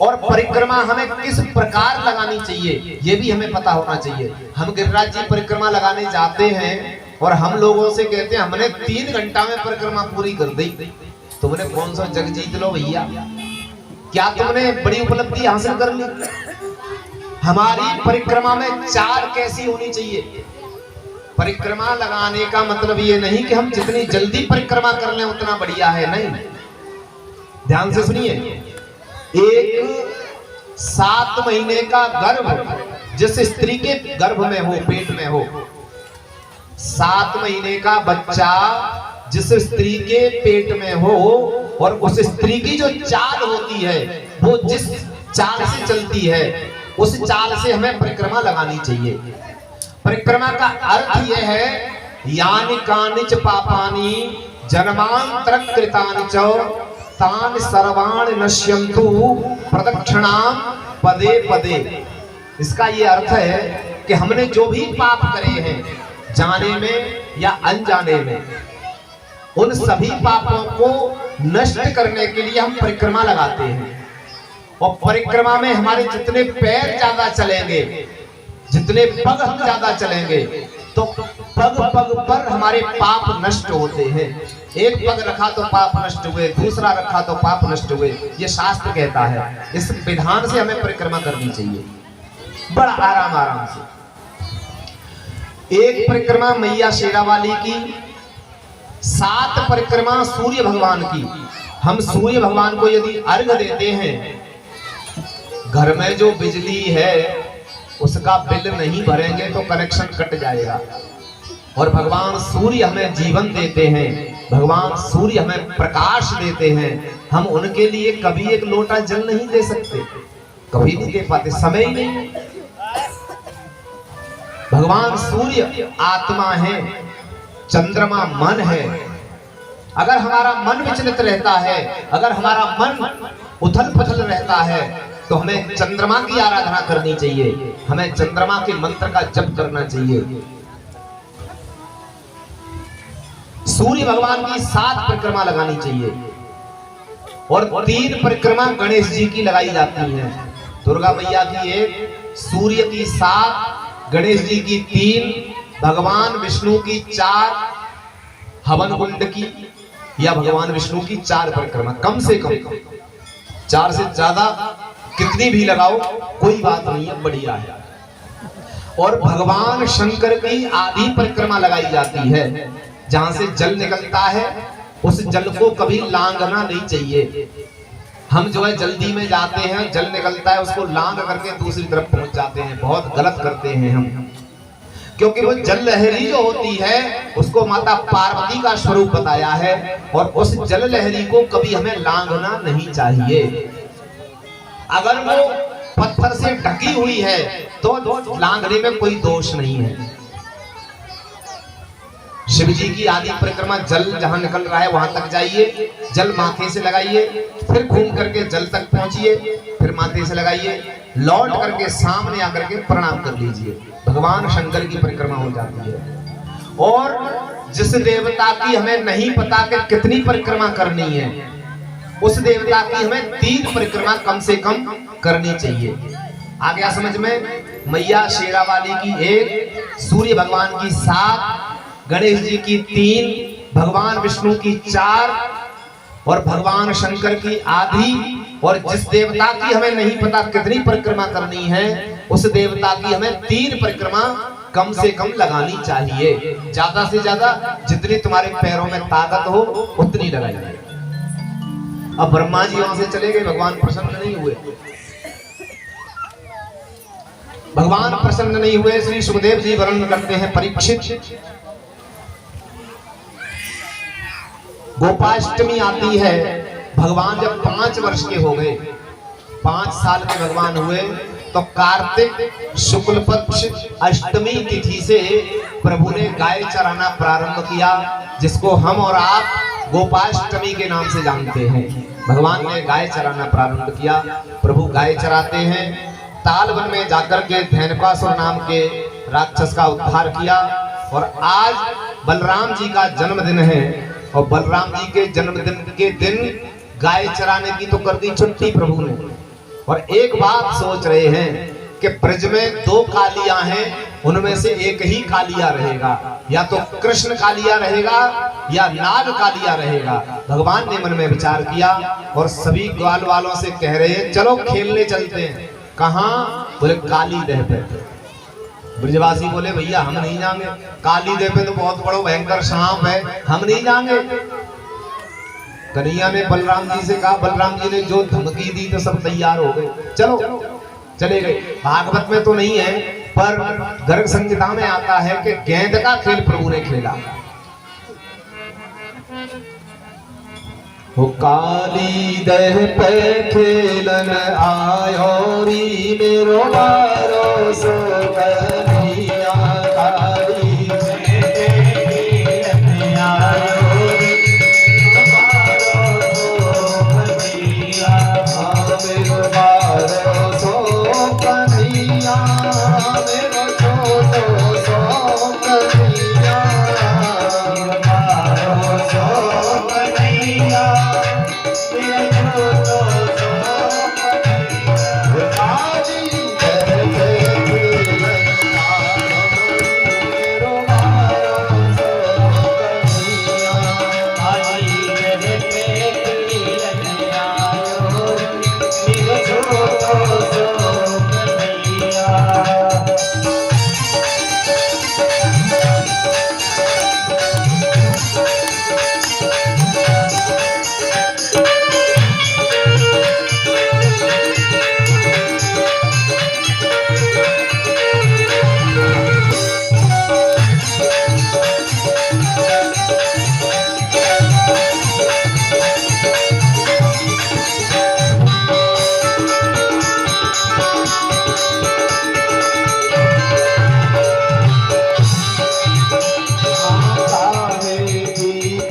S1: और परिक्रमा हमें किस प्रकार लगानी चाहिए ये भी हमें पता होना चाहिए। हम गिरिराज जी परिक्रमा लगाने जाते हैं और हम लोगों से कहते हैं हमने 3 घंटा में परिक्रमा पूरी कर दी, तुमने कौन सा जग जीत लो भैया, क्या तुमने बड़ी उपलब्धि हासिल कर ली? हमारी परिक्रमा में 4 कैसी होनी चाहिए? परिक्रमा लगाने का मतलब ये नहीं कि हम जितनी जल्दी परिक्रमा कर लें उतना बढ़िया है, नहीं। ध्यान से सुनिए, एक 7 महीने का गर्भ जिस स्त्री के गर्भ में हो, पेट में हो, 7 महीने का बच्चा जिस स्त्री के पेट में हो, और उस स्त्री की जो चाल होती है वो जिस चाल से चलती है उस चाल से हमें परिक्रमा लगानी चाहिए। परिक्रमा का अर्थ यह है यानि कानिच पापानि जन्मांतर कृतानि च तान सर्वाणि नश्यन्तु प्रदक्षिणां पदे पदे। इसका ये अर्थ है कि हमने जो भी पाप करे हैं जाने में या अनजाने में, उन सभी पापों को नष्ट करने के लिए हम परिक्रमा लगाते हैं। और परिक्रमा में हमारे जितने पैर ज्यादा चलेंगे, जितने पग हम ज्यादा चलेंगे, तो पग पग पर हमारे पाप नष्ट होते हैं। एक पग रखा तो पाप नष्ट हुए, दूसरा रखा तो पाप नष्ट हुए, ये शास्त्र कहता है। इस विधान से हमें परिक्रमा करनी चाहिए बड़ा आराम आराम से। एक परिक्रमा मैया शेरावाली की, 7 परिक्रमा सूर्य भगवान की। हम सूर्य भगवान को यदि अर्घ देते हैं, घर में जो बिजली है उसका बिल नहीं भरेंगे तो कनेक्शन कट जाएगा। और भगवान सूर्य हमें जीवन देते हैं, भगवान सूर्य हमें प्रकाश देते हैं, हम उनके लिए कभी एक लोटा जल नहीं दे सकते, कभी नहीं दे पाते, समय ही नहीं। भगवान सूर्य आत्मा है, चंद्रमा मन है। अगर हमारा मन विचलित रहता है, अगर हमारा मन उथल पुथल रहता है, तो हमें चंद्रमा की आराधना करनी चाहिए, हमें चंद्रमा के मंत्र का जप करना चाहिए। सूर्य भगवान की 7 परिक्रमा लगानी चाहिए और 3 परिक्रमा गणेश जी की लगाई जाती है। दुर्गा मैया की 1, सूर्य की 7, गणेश जी की 3, भगवान विष्णु की 4, हवन कुंड की या भगवान विष्णु की 4 परिक्रमा। कम से कम 4 से ज्यादा कितनी भी लगाओ कोई बात नहीं है, बढ़िया है। और भगवान शंकर की आधी परिक्रमा लगाई जाती है। जहां से जल निकलता है उस जल को कभी लांघना नहीं चाहिए। हम जो है जल्दी में जाते हैं, जल निकलता है उसको लांघ करके दूसरी तरफ पहुंच जाते हैं, बहुत गलत करते हैं हम। क्योंकि वो जल लहरी जो होती है उसको माता पार्वती का स्वरूप बताया है और उस जल लहरी को कभी हमें लांघना नहीं चाहिए। अगर वो पत्थर से ढकी हुई है तो लांघने में कोई दोष नहीं है। शिव जी की आदि परिक्रमा, जल जहां निकल रहा है वहां तक जाइए, जल माथे से लगाइए, फिर घूम करके जल तक पहुंचिए, फिर माथे से लगाइए, लौट करके सामने आकर के प्रणाम कर लीजिए। भगवान शंकर की परिक्रमा हो जाती है। और जिस देवता की हमें नहीं पता कि कितनी परिक्रमा करनी है, उस देवता की हमें 3 परिक्रमा कम से कम करनी चाहिए। आ गया समझ में? मैया शेरावाली की 1, सूर्य भगवान की 7, गणेश जी की 3, भगवान विष्णु की 4 और भगवान शंकर की आधी। और जिस देवता की हमें नहीं पता कितनी परिक्रमा करनी है, उस देवता की हमें 3 परिक्रमा कम से कम लगानी चाहिए। ज्यादा से ज्यादा जितनी तुम्हारे पैरों में ताकत हो उतनी लगाइए। अब ब्रह्मा जी वहां से चले गए, भगवान प्रसन्न नहीं हुए। भगवान प्रसन्न नहीं हुए। श्री सुखदेव जी वर्णन करते हैं, परीक्षित, गोपाष्टमी आती है, भगवान जब 5 वर्ष के हो गए, 5 साल के भगवान हुए, तो कार्तिक शुक्ल पक्ष अष्टमी तिथि से प्रभु ने गाय चराना प्रारंभ किया, जिसको हम और आप गोपाष्टमी के नाम से जानते हैं। भगवान ने गाय चराना प्रारंभ किया। प्रभु गाय चराते हैं। ताल वन में जाकर के धैनकासुर नाम के राक्षस का उद्धार किया। और आज बलराम जी का जन्मदिन है और बलराम जी के जन्मदिन के दिन गाय चराने की तो कर दी छुट्टी प्रभु ने। और एक बात सोच रहे हैं कि ब्रज में 2 कालियां हैं, उनमें से एक ही कालिया रहेगा, या तो कृष्ण कालिया रहेगा या नाग कालिया रहेगा। भगवान ने मन में विचार किया और सभी ग्वाल वालों से कह रहे हैं, चलो खेलने चलते हैं। कहां? बोले काली देह पे। ब्रजवासी बोले, भैया हम नहीं जाएंगे, काली देह पे तो बहुत बड़ा भयंकर सांप है, हम नहीं जाएंगे। कन्हैया ने बलराम जी से कहा, बलराम जी ने जो धमकी दी तो सब तैयार हो गए, चलो चले गए। भागवत में तो नहीं है पर गर्ग संहिता में आता है कि गेंद का खेल प्रभु ने खेला। वो काली देह पे खेलन आयो री मेरो मारो सो कन्हैया, काली देह पे खेलन आयो री मेरो मारो सो कन्हैया, मेरो छोटो सो कन्हैया, मारो सो कन्हैया,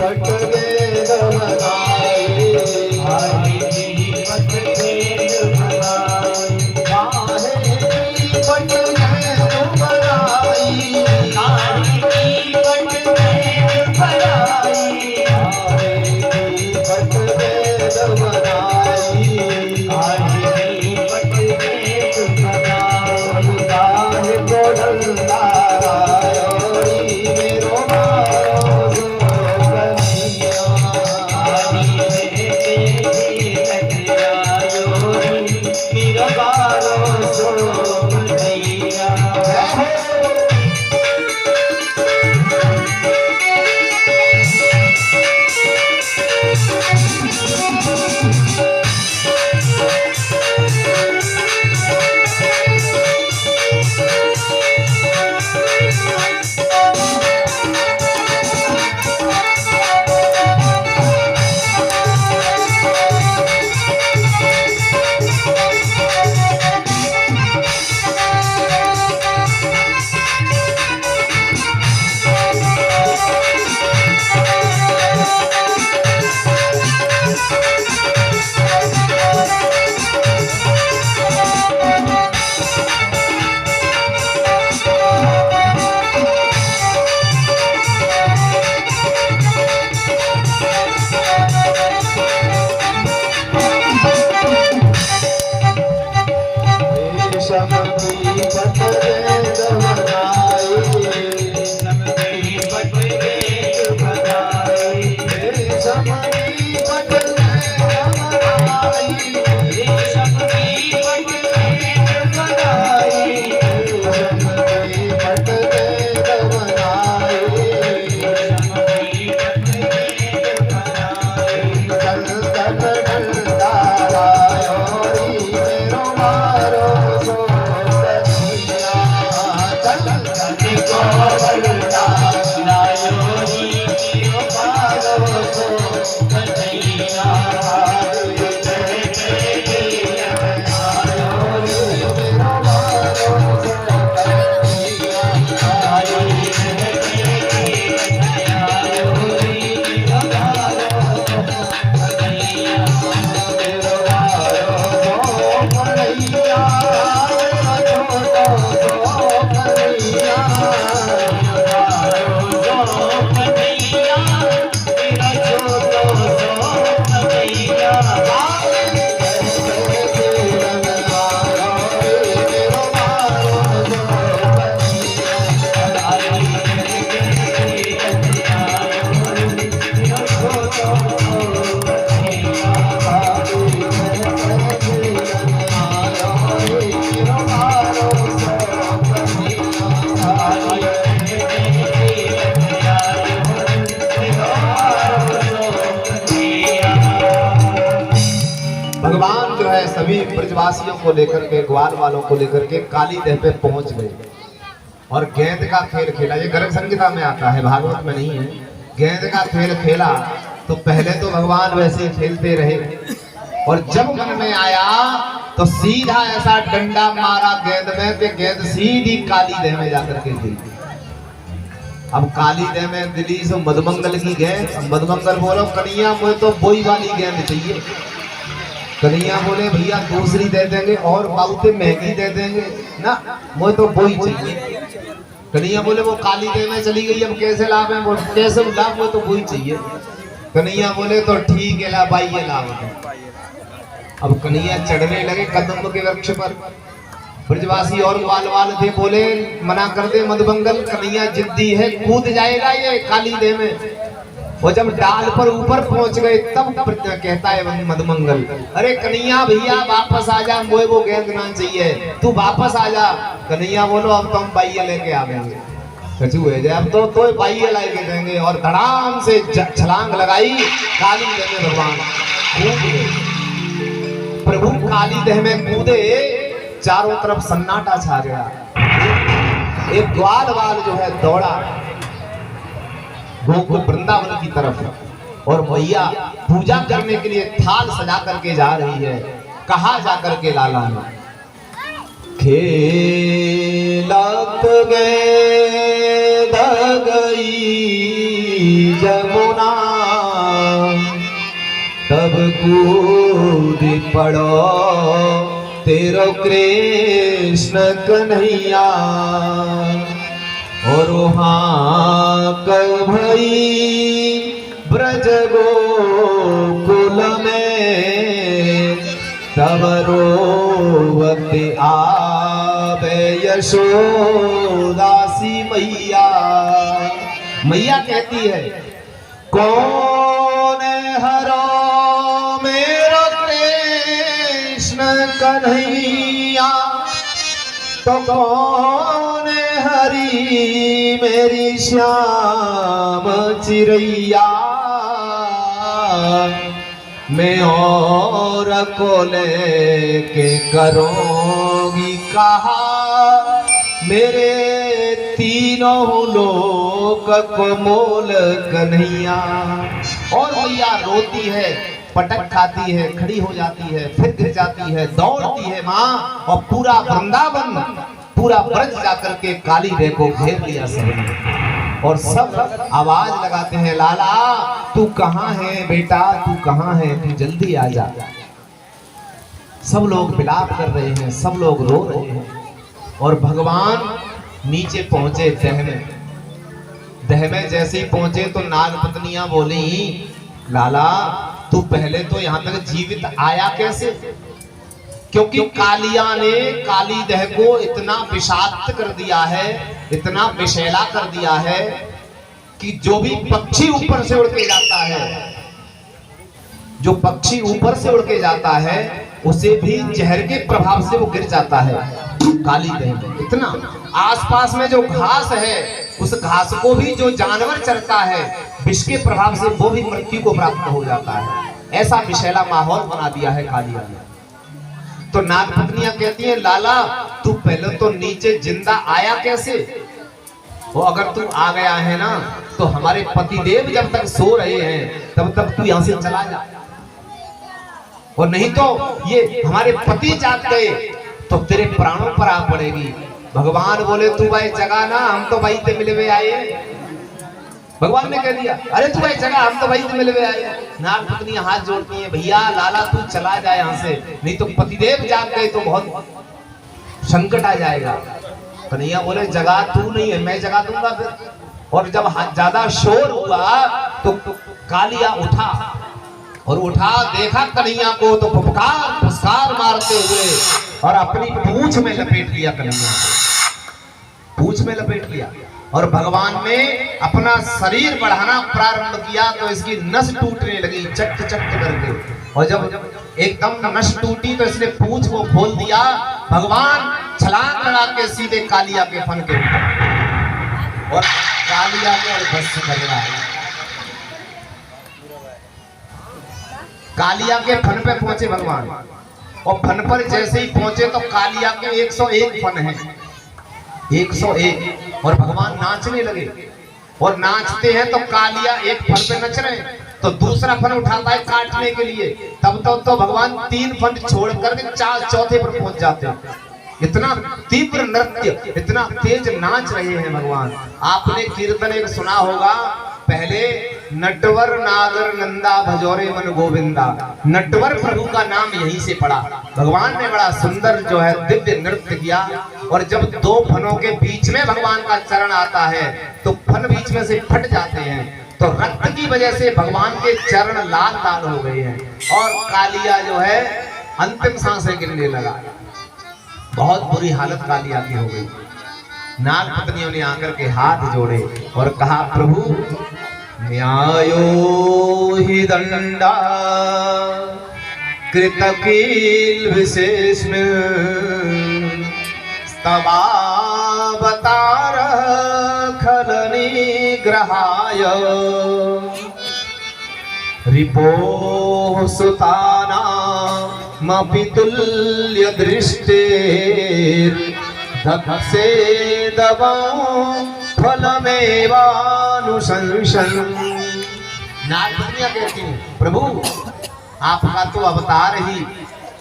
S1: पट गेंद बनाई, काली की पट गेंद बनाई, काहे की पट गेंद बनाई, काली की पट गेंद बनाई, काहे की पट गेंद बनाई, काहे की पट गेंद बनाई, काहे को डंडा भगवान जो है सभी ब्रजवासियों को लेकर के, ग्वाल वालों को लेकर के काली देह पे पहुंच गए और गेंद का खेल खेला। ये गर्ग संहिता में आता है, भागवत में नहीं है। गेंद का खेल खेला तो पहले तो भगवान वैसे खेलते रहे और जब मन में आया तो सीधा ऐसा डंडा मारा गेंद में कि गेंद सीधी काली देह में जाकर के गिरी। अब काली देह में दिली से मधुमंगल की गेंद, मधुमंगल बोलो कन्हैया मुझे तो बोई वाली गेंद चाहिए। कन्हैया बोले भैया दूसरी दे देंगे और बहुत महंगी दे देंगे ना, मुझे तो बोई चाहिए। कन्हैया बोले वो काली देह में चली गई, अब कैसे लाभ है? बोले कैसे लाभ, मुझे तो बोई चाहिए। कन्हैया बोले तो ठीक है ला भाई ये लाभ। अब कन्हैया चढ़ने लगे कदम के वृक्ष पर। ब्रजवासी और ग्वाल वाल थे, बोले मना कर दे मधुमंगल, कन्हैया जिद्दी है, कूद जाएगा ये काली देह में। वो जब डाल पर ऊपर पहुंच गए तब कहता है मधुमंगल, अरे कन्हैया भैया वापस आ जा, मुझे वो गेंद ना चाहिए, तू वापस आ जा। कन्हैया बोलो अब तो हम बाइये लेके आ गएंगे। कचू है अब तो बाइये लेके देंगे। और धड़ाम से छलांग लगाई काली देह में, भगवान कूद गए। प्रभु काली देह में कूदे, चारों तरफ सन्नाटा छा गया। एक ग्वाल वाल जो है दौड़ा गोकुल वृंदावन की तरफ और मैया पूजा करने के लिए थाल सजा करके जा रही है। कहा जा करके लाला ने खेलत गए गई जमुना तब कूद पड़ो तेरो कृष्ण कन्हैया। और वहाँ कल भई ब्रज गोकुल में, तब रोवत आवे यशोदासी मैया। मैया कहती है कौन हरो मेरो कृष्ण कन्हैया, तो कौन हरी मेरी श्याम चिरैया। मैं और को लेके करूंगी कहा, मेरे तीनों लोक को मोल कन्हैया। और मैया रोती है, पटक खाती है, खड़ी हो जाती है, फिर गिर जाती है, दौड़ती है माँ, और पूरा वृंदावन, पूरा ब्रज जाकर के काली रे को घेर लिया सबने। और सब आवाज लगाते हैं लाला तू कहाँ है बेटा, तू कहाँ है, तू जल्दी आ जा। सब लोग विलाप कर रहे हैं, सब लोग रो रहे हैं। और भगवान नीचे पहुंचे दह में। दह में जैसे ही पहुंचे तो नाग पत्नियां बोली लाला तू पहले तो यहाँ तक जीवित आया कैसे? क्योंकि कालिया ने काली दह को इतना विषाक्त कर दिया है, इतना विषैला कर दिया है कि जो भी पक्षी ऊपर से उड़ के जाता है, जो पक्षी ऊपर से उड़ के जाता है उसे भी जहर के प्रभाव से वो गिर जाता है। काली दह इतना, आसपास में जो घास है उस घास को भी जो जानवर चरता है विष के प्रभाव से वो भी मृत्यु को प्राप्त हो जाता है। ऐसा विषैला माहौल बना दिया है कालिया ने। तो नाग पत्नियां कहती हैं लाला तू पहले तो नीचे जिंदा आया कैसे? वो अगर तू आ गया है ना तो हमारे पतिदेव जब तक सो रहे हैं तब तक तू यहां से चला जा, और नहीं तो ये हमारे पति जाग गए तो तेरे प्राणों पर आ पड़ेगी। भगवान बोले तू भाई जगा ना, हम तो भाई ते मिले हुए आए। भगवान ने कह दिया अरे तू भाई जगा, हम तो भाई ते मिले हुए आए। नाग पत्नी हाथ जोड़ती है भैया लाला तू चला जाए यहाँ से, नहीं तो पतिदेव जाग गए तो बहुत संकट आ जाएगा। कन्हैया बोले जगा तू नहीं है, मैं जगा दूंगा फिर। और जब ज्यादा शोर हुआ तो कालिया उठा और उठा देखा कन्हैया को तो फुफकार फुसकार मारते हुए और अपनी पूंछ में लपेट लिया कन्हैया को, पूंछ में लपेट लिया। और भगवान ने अपना शरीर बढ़ाना प्रारंभ किया तो इसकी नस टूटने लगी चट चट करके, और जब एकदम नस टूटी तो इसने पूंछ को खोल दिया। भगवान छलांग लगा के सीधे कालिया के फन के ऊपर, और कालिया को भस्म कर रहा है। कालिया के फन पे पहुंचे भगवान, और फन पर जैसे ही पहुंचे तो कालिया के 101 फन हैं, 101। और भगवान नाचने लगे, और नाचते हैं तो कालिया एक फन पे नच रहे हैं तो दूसरा फन उठाता है काटने के लिए, तब तो भगवान 3 फन छोड़कर चौथे पर पहुंच जाते हैं। इतना तीव्र नृत्य, इतना तेज नाच रहे हैं भगवान। आपने कीर्तन एक सुना होगा, पहले नटवर नागर नंदा भजोरे मन गोविंदा, नटवर प्रभु का नाम यहीं से पड़ा। भगवान ने बड़ा सुंदर जो है दिव्य नृत्य किया, और जब 2 फनों के बीच में भगवान का चरण आता है तो फन बीच में से फट जाते हैं, तो रक्त की वजह से भगवान के चरण लाल लाल हो गए हैं, और कालिया जो है अंतिम सांसें गिरने लगा। बहुत बुरी हालत कालिया की हो गई। नाग पत्नियों ने आकर के हाथ जोड़े और कहा प्रभु न्यायो हि दंडा कृतकील विशेष में स्तवावतार खलनी ग्रहाय रिपो सुताना मपितुल्य दृष्टे धत्से दवां फलमेवानुशंसन। नाग पत्नियां कहती हैं प्रभु आपका तो अवतार ही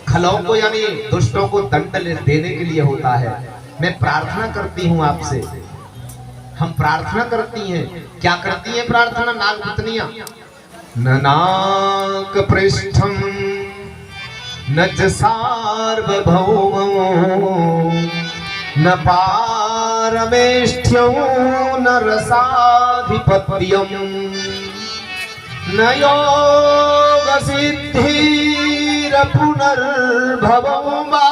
S1: खलों को यानी दुष्टों को दंड देने के लिए होता है। मैं प्रार्थना करती हूँ आपसे, हम प्रार्थना करती हैं। क्या करती हैं प्रार्थना नाग पत्नियां? न नाक पृष्ठम न च सार्वभौमो न पारमेष्ठ्यं न रसाधिपत्यं न योग सिद्धिरपुनर्भवं वा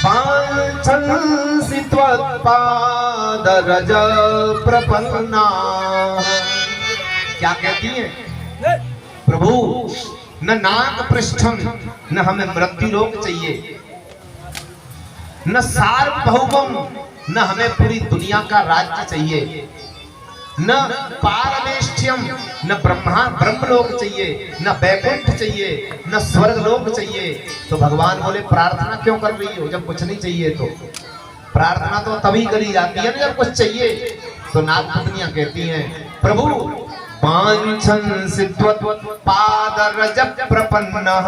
S1: वाञ्छन्ति त्वत्पादरज प्रपन्ना। क्या कहती हैं प्रभु? न नाग पृष्ठम, न हमें मृत्यु लोक चाहिए, न सार्वभौमम, न हमें पूरी दुनिया का राज्य चाहिए, न पारमेष्ठ्यम, न ब्रह्मलोक चाहिए, न वैकुंठ चाहिए, न स्वर्ग लोक चाहिए। तो भगवान बोले प्रार्थना क्यों कर रही हो जब कुछ नहीं चाहिए? तो प्रार्थना तो तभी करी जाती है ना जब कुछ चाहिए। तो नागपत्नियां कहती हैं प्रभु वाञ्छन्ति त्वत्पादरज प्रपन्नः,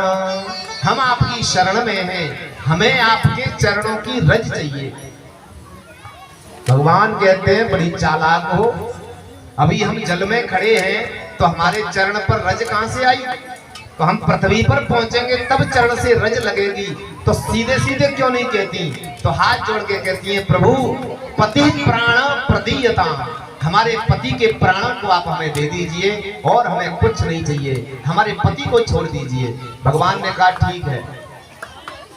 S1: हम आपकी शरण में हैं, हमें आपके चरणों की रज चाहिए। भगवान कहते हैं बड़ी चालाक हो, अभी हम जल में खड़े हैं तो हमारे चरण पर रज कहां से आई? तो हम पृथ्वी पर पहुंचेंगे तब चरण से रज लगेगी। तो सीधे सीधे क्यों नहीं कहती? तो हाथ जोड़ के कहती हैं प्रभु पति प्राण प्रदीयता, हमारे पति के प्राणों को आप हमें दे दीजिए और हमें कुछ नहीं चाहिए, हमारे पति को छोड़ दीजिए। भगवान ने कहा ठीक है।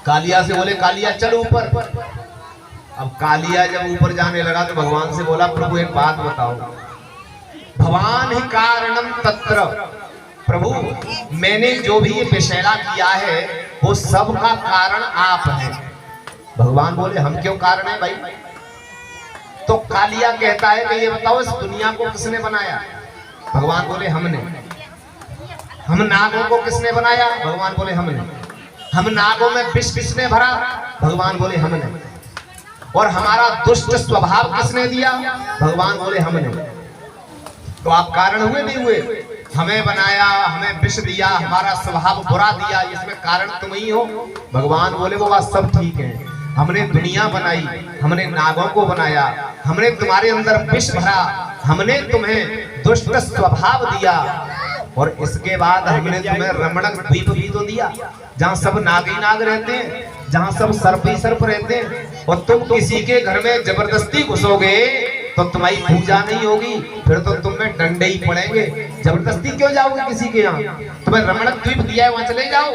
S1: कालिया से बोले कालिया चल ऊपर। अब कालिया जब ऊपर जाने लगा तो भगवान से बोला प्रभु एक बात बताओ, भगवान ही कारणम तत्र, प्रभु मैंने जो भी ये विषैला किया है वो सब का कारण आप हैं। भगवान बोले हम क्यों कारण है भाई? तो कालिया कहता है कि ये बताओ इस दुनिया को किसने बनाया? भगवान बोले हमने। हम नागों को किसने बनाया? भगवान बोले हमने। हम नागों में विष किसने भरा? भगवान बोले हमने। और हमारा दुष्ट स्वभाव किसने दिया? भगवान बोले हमने। तो आप कारण हुए नहीं हुए? हमें बनाया, हमें विष दिया, हमारा स्वभाव बुरा दिया, इसमें कारण तुम ही हो। भगवान बोले वो बात सब ठीक है, हमने दुनिया बनाई, हमने नागों को बनाया, हमने तुम्हारे अंदर विष भरा, हमने तुम्हें दुष्ट स्वभाव दिया और इसके बाद हमने तुम्हें रमणक द्वीप भी तो दिया जहाँ सब नाग ही नाग रहते हैं, जहाँ सब सर्प ही सर्प रहते हैं। और तुम किसी के घर में जबरदस्ती घुसोगे तो तुम्हारी पूजा नहीं होगी, फिर तो तुम्हें डंडे ही पड़ेंगे। जबरदस्ती क्यों जाओगे किसी के यहाँ? तुम्हें रमणक द्वीप दिया है वहां चले जाओ।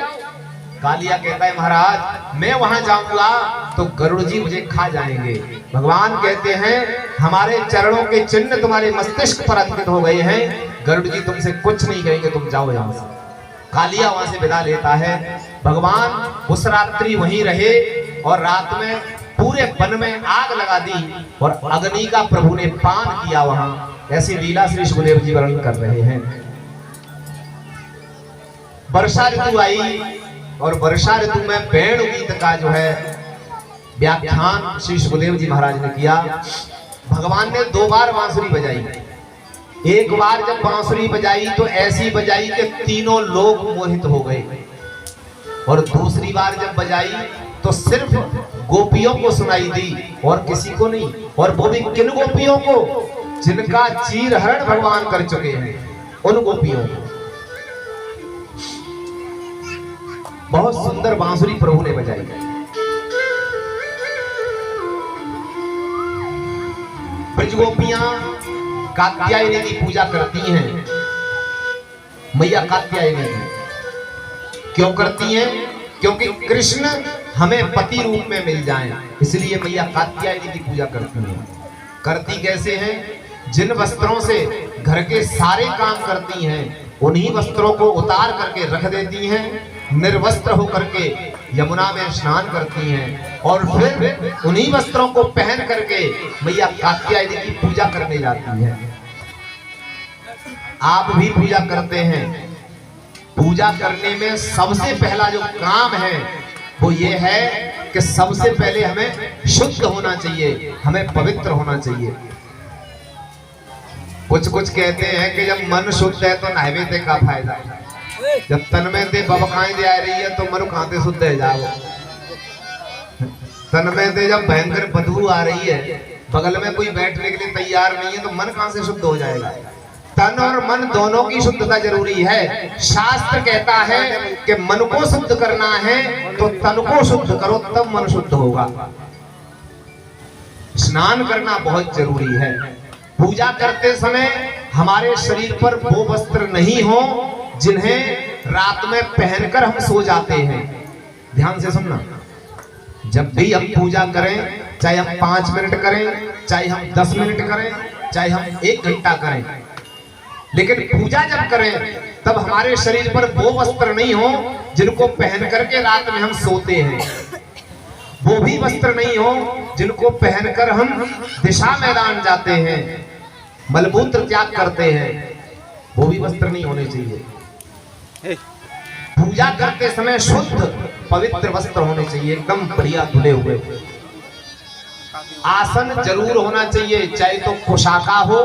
S1: कालिया कहता है महाराज मैं वहां जाऊंगा तो गरुड़ जी मुझे खा जाएंगे। भगवान कहते हैं हमारे चरणों के चिन्ह तुम्हारे मस्तिष्क पर अंकित हो गए हैं, गरुड़ जी तुमसे कुछ नहीं कहेंगे, तुम जाओ यहाँ से। कालिया वहां से विदा लेता है। भगवान उस रात्रि वहीं रहे और रात में पूरे वन में आग लगा दी और अग्नि का प्रभु ने पान किया वहां। ऐसी लीला श्री सुखदेव जी वर्णन कर रहे हैं। वर्षा ऋतु आई और वर्षा ऋतु में वेणु गीत का जो है व्याख्यान श्री सुखदेव जी महाराज ने किया। भगवान ने 2 बार बांसुरी बजाई। एक बार जब बांसुरी बजाई तो ऐसी बजाई कि तीनों लोग मोहित हो गए, और दूसरी बार जब बजाई तो सिर्फ गोपियों को सुनाई दी और किसी को नहीं। और वो भी किन गोपियों को? जिनका चीरहरण भगवान कर चुके हैं, उन गोपियों को। बहुत सुंदर बांसुरी प्रभु ने बजाई। ब्रज गोपियां कात्यायनी की पूजा करती हैं। मैया कात्यायनी की क्यों करती हैं? क्योंकि कृष्ण हमें पति रूप में मिल जाएं, इसलिए मैया कात्यायनी की पूजा करती हैं। करती कैसे हैं? जिन वस्त्रों से घर के सारे काम करती हैं उन्हीं वस्त्रों को उतार करके रख देती हैं, निर्वस्त्र होकर के यमुना में स्नान करती हैं और फिर उन्हीं वस्त्रों को पहन करके मैया कात्यायनी की पूजा करने जाती हैं। आप भी पूजा करते हैं। पूजा करने में सबसे पहला जो काम है वो ये है कि सबसे पहले हमें शुद्ध होना चाहिए, हमें पवित्र होना चाहिए। कुछ कहते हैं कि जब मन शुद्ध है तो नहवे ते का फायदा, जब तन में ते बबकाई दे आ रही है तो मन कहां ते शुद्ध है जाओ। तन में ते जब भयंकर बदबू आ रही है, बगल में कोई बैठने के लिए तैयार नहीं है तो मन कहां से शुद्ध हो जाएगा? तन और मन दोनों की शुद्धता जरूरी है। शास्त्र कहता है कि मन को शुद्ध करना है तो तन को शुद्ध करो, तब मन शुद्ध होगा। स्नान करना बहुत जरूरी है। पूजा करते समय हमारे शरीर पर वो वस्त्र नहीं हो जिन्हें रात में पहनकर हम सो जाते हैं। ध्यान से सुनना, जब भी हम पूजा करें, चाहे हम 5 मिनट करें, चाहे हम 10 मिनट करें, चाहे हम 1 घंटा करें, लेकिन पूजा जब करें तब हमारे शरीर पर वो वस्त्र नहीं हो जिनको पहन करके रात में हम सोते हैं। वो भी वस्त्र नहीं हो जिनको पहनकर हम दिशा मैदान जाते हैं, मलमूत्र त्याग करते हैं। वो भी वस्त्र नहीं होने चाहिए। पूजा करते समय शुद्ध पवित्र वस्त्र होने चाहिए, एकदम बढ़िया धुले हुए। आसन जरूर होना चाहिए, चाहे तो कुशाका हो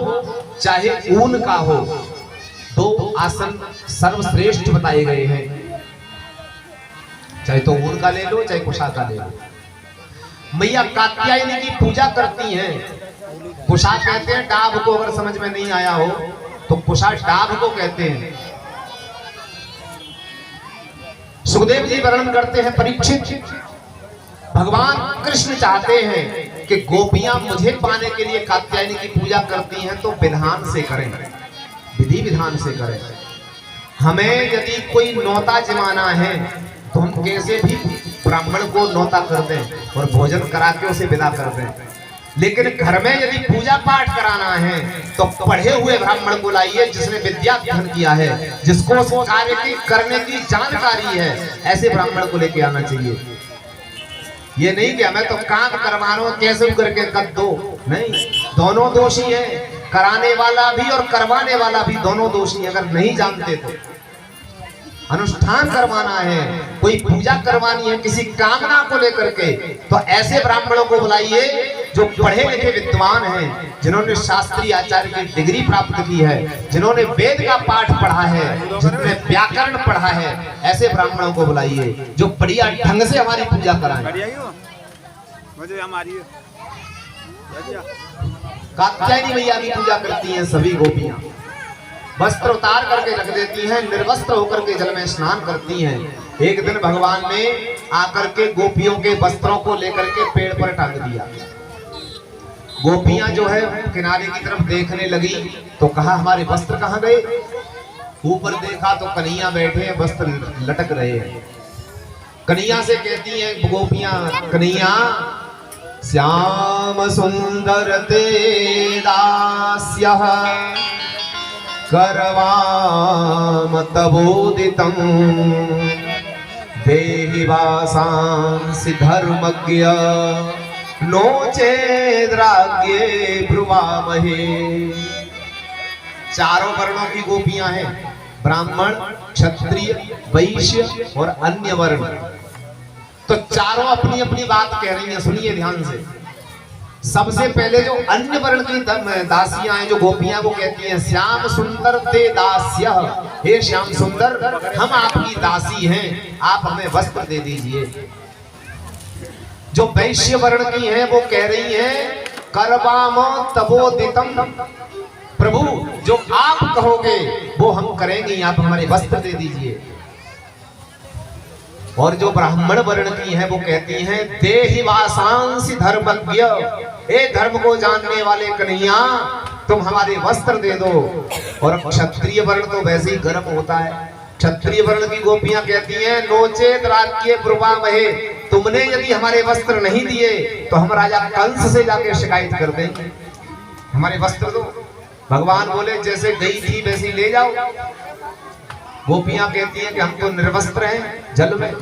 S1: चाहे ऊन का हो। 2 आसन सर्वश्रेष्ठ बताए गए हैं, चाहे तो ऊन का ले लो चाहे कुशाका ले लो। मैया कात्यायनी की पूजा करती हैं। कुशा कहते हैं डाब को, अगर समझ में नहीं आया हो तो कुशा डाब को कहते हैं। सुखदेव जी वर्णन करते हैं, परीक्षित भगवान कृष्ण चाहते हैं कि गोपियां मुझे पाने के लिए कात्यायनी की पूजा करती हैं तो विधान से करें, विधि विधान से करें। हमें यदि कोई नौता जमाना है तो हम कैसे भी ब्राह्मण को नौता कर दें और भोजन करा के उसे विदा कर दें, लेकिन घर में यदि पूजा पाठ कराना है तो पढ़े हुए ब्राह्मण को लाइए, जिसने विद्या अध्ययन किया है, जिसको उस कार्य की करने की जानकारी है। ऐसे ब्राह्मण को लेके आना चाहिए। ये नहीं कि हमें तो काम करवानो कैसे करके कर दो, नहीं, दोनों दोषी है। कराने वाला भी और करवाने वाला भी दोनों दोषी। अगर नहीं जानते तो अनुष्ठान करवाना है, कोई पूजा करवानी है किसी कामना को लेकर के, तो ऐसे ब्राह्मणों को बुलाइए जो पढ़े लिखे विद्वान हैं, जिन्होंने शास्त्रीय आचार्य की डिग्री प्राप्त की है, जिन्होंने वेद का पाठ पढ़ा है, जिन्होंने व्याकरण पढ़ा है। ऐसे ब्राह्मणों को बुलाइए जो बढ़िया ढंग से हमारी पूजा कराएं। कात्यायनी मैया की पूजा करती हैं सभी गोपियां। वस्त्र उतार करके रख देती हैं, निर्वस्त्र होकर के जल में स्नान करती हैं। एक दिन भगवान ने आकर के गोपियों के वस्त्रों को लेकर के पेड़ पर टांग दिया। गोपियां जो है किनारे की तरफ देखने लगी तो कहा हमारे वस्त्र कहाँ गए। ऊपर देखा तो कन्हैया बैठे हैं, वस्त्र लटक रहे हैं। कन्हैया से कहती हैं गोपियां, कन्हैया श्याम सुंदर ते दास्यः करवाम तबोदितं देहि वासांसि धर्मज्ञ नो चेद्राज्ञे ब्रुवामहे। चारों वर्णों की गोपियां हैं, ब्राह्मण, क्षत्रिय, वैश्य और अन्य वर्ण। तो चारों अपनी अपनी बात कह रही हैं, सुनिए ध्यान से। सबसे पहले जो अन्य वर्ण की दासियां हैं, जो गोपियां, वो कहती हैं श्याम सुंदर ते दास्य, हे श्याम सुंदर हम आपकी दासी हैं, आप हमें वस्त्र दे दीजिए। जो वैश्य वर्ण की हैं वो कह रही हैं करवाम तबोदितम, प्रभु जो आप कहोगे वो हम करेंगे, आप हमारे वस्त्र दे दीजिए। और जो ब्राह्मण वर्ण की है वो कहती हैं देहि वासांसि धर्मज्ञ, ए धर्म को जानने वाले कन्हैया तुम हमारे वस्त्र दे दो। और क्षत्रिय वर्ण तो वैसे ही गर्म होता है। क्षत्रिय वर्ण की गोपियां कहती हैं नोचेत राज्ञे ब्रुवामहे, तुमने यदि हमारे वस्त्र नहीं दिए तो हम राजा कंस से जाके शिकायत कर देंगे, हमारे वस्त्र दो। भगवान बोले जैसे गई थी वैसे ले जाओ। गोपियां कहती हैं कि हम तो निर्वस्त्र हैं जल में।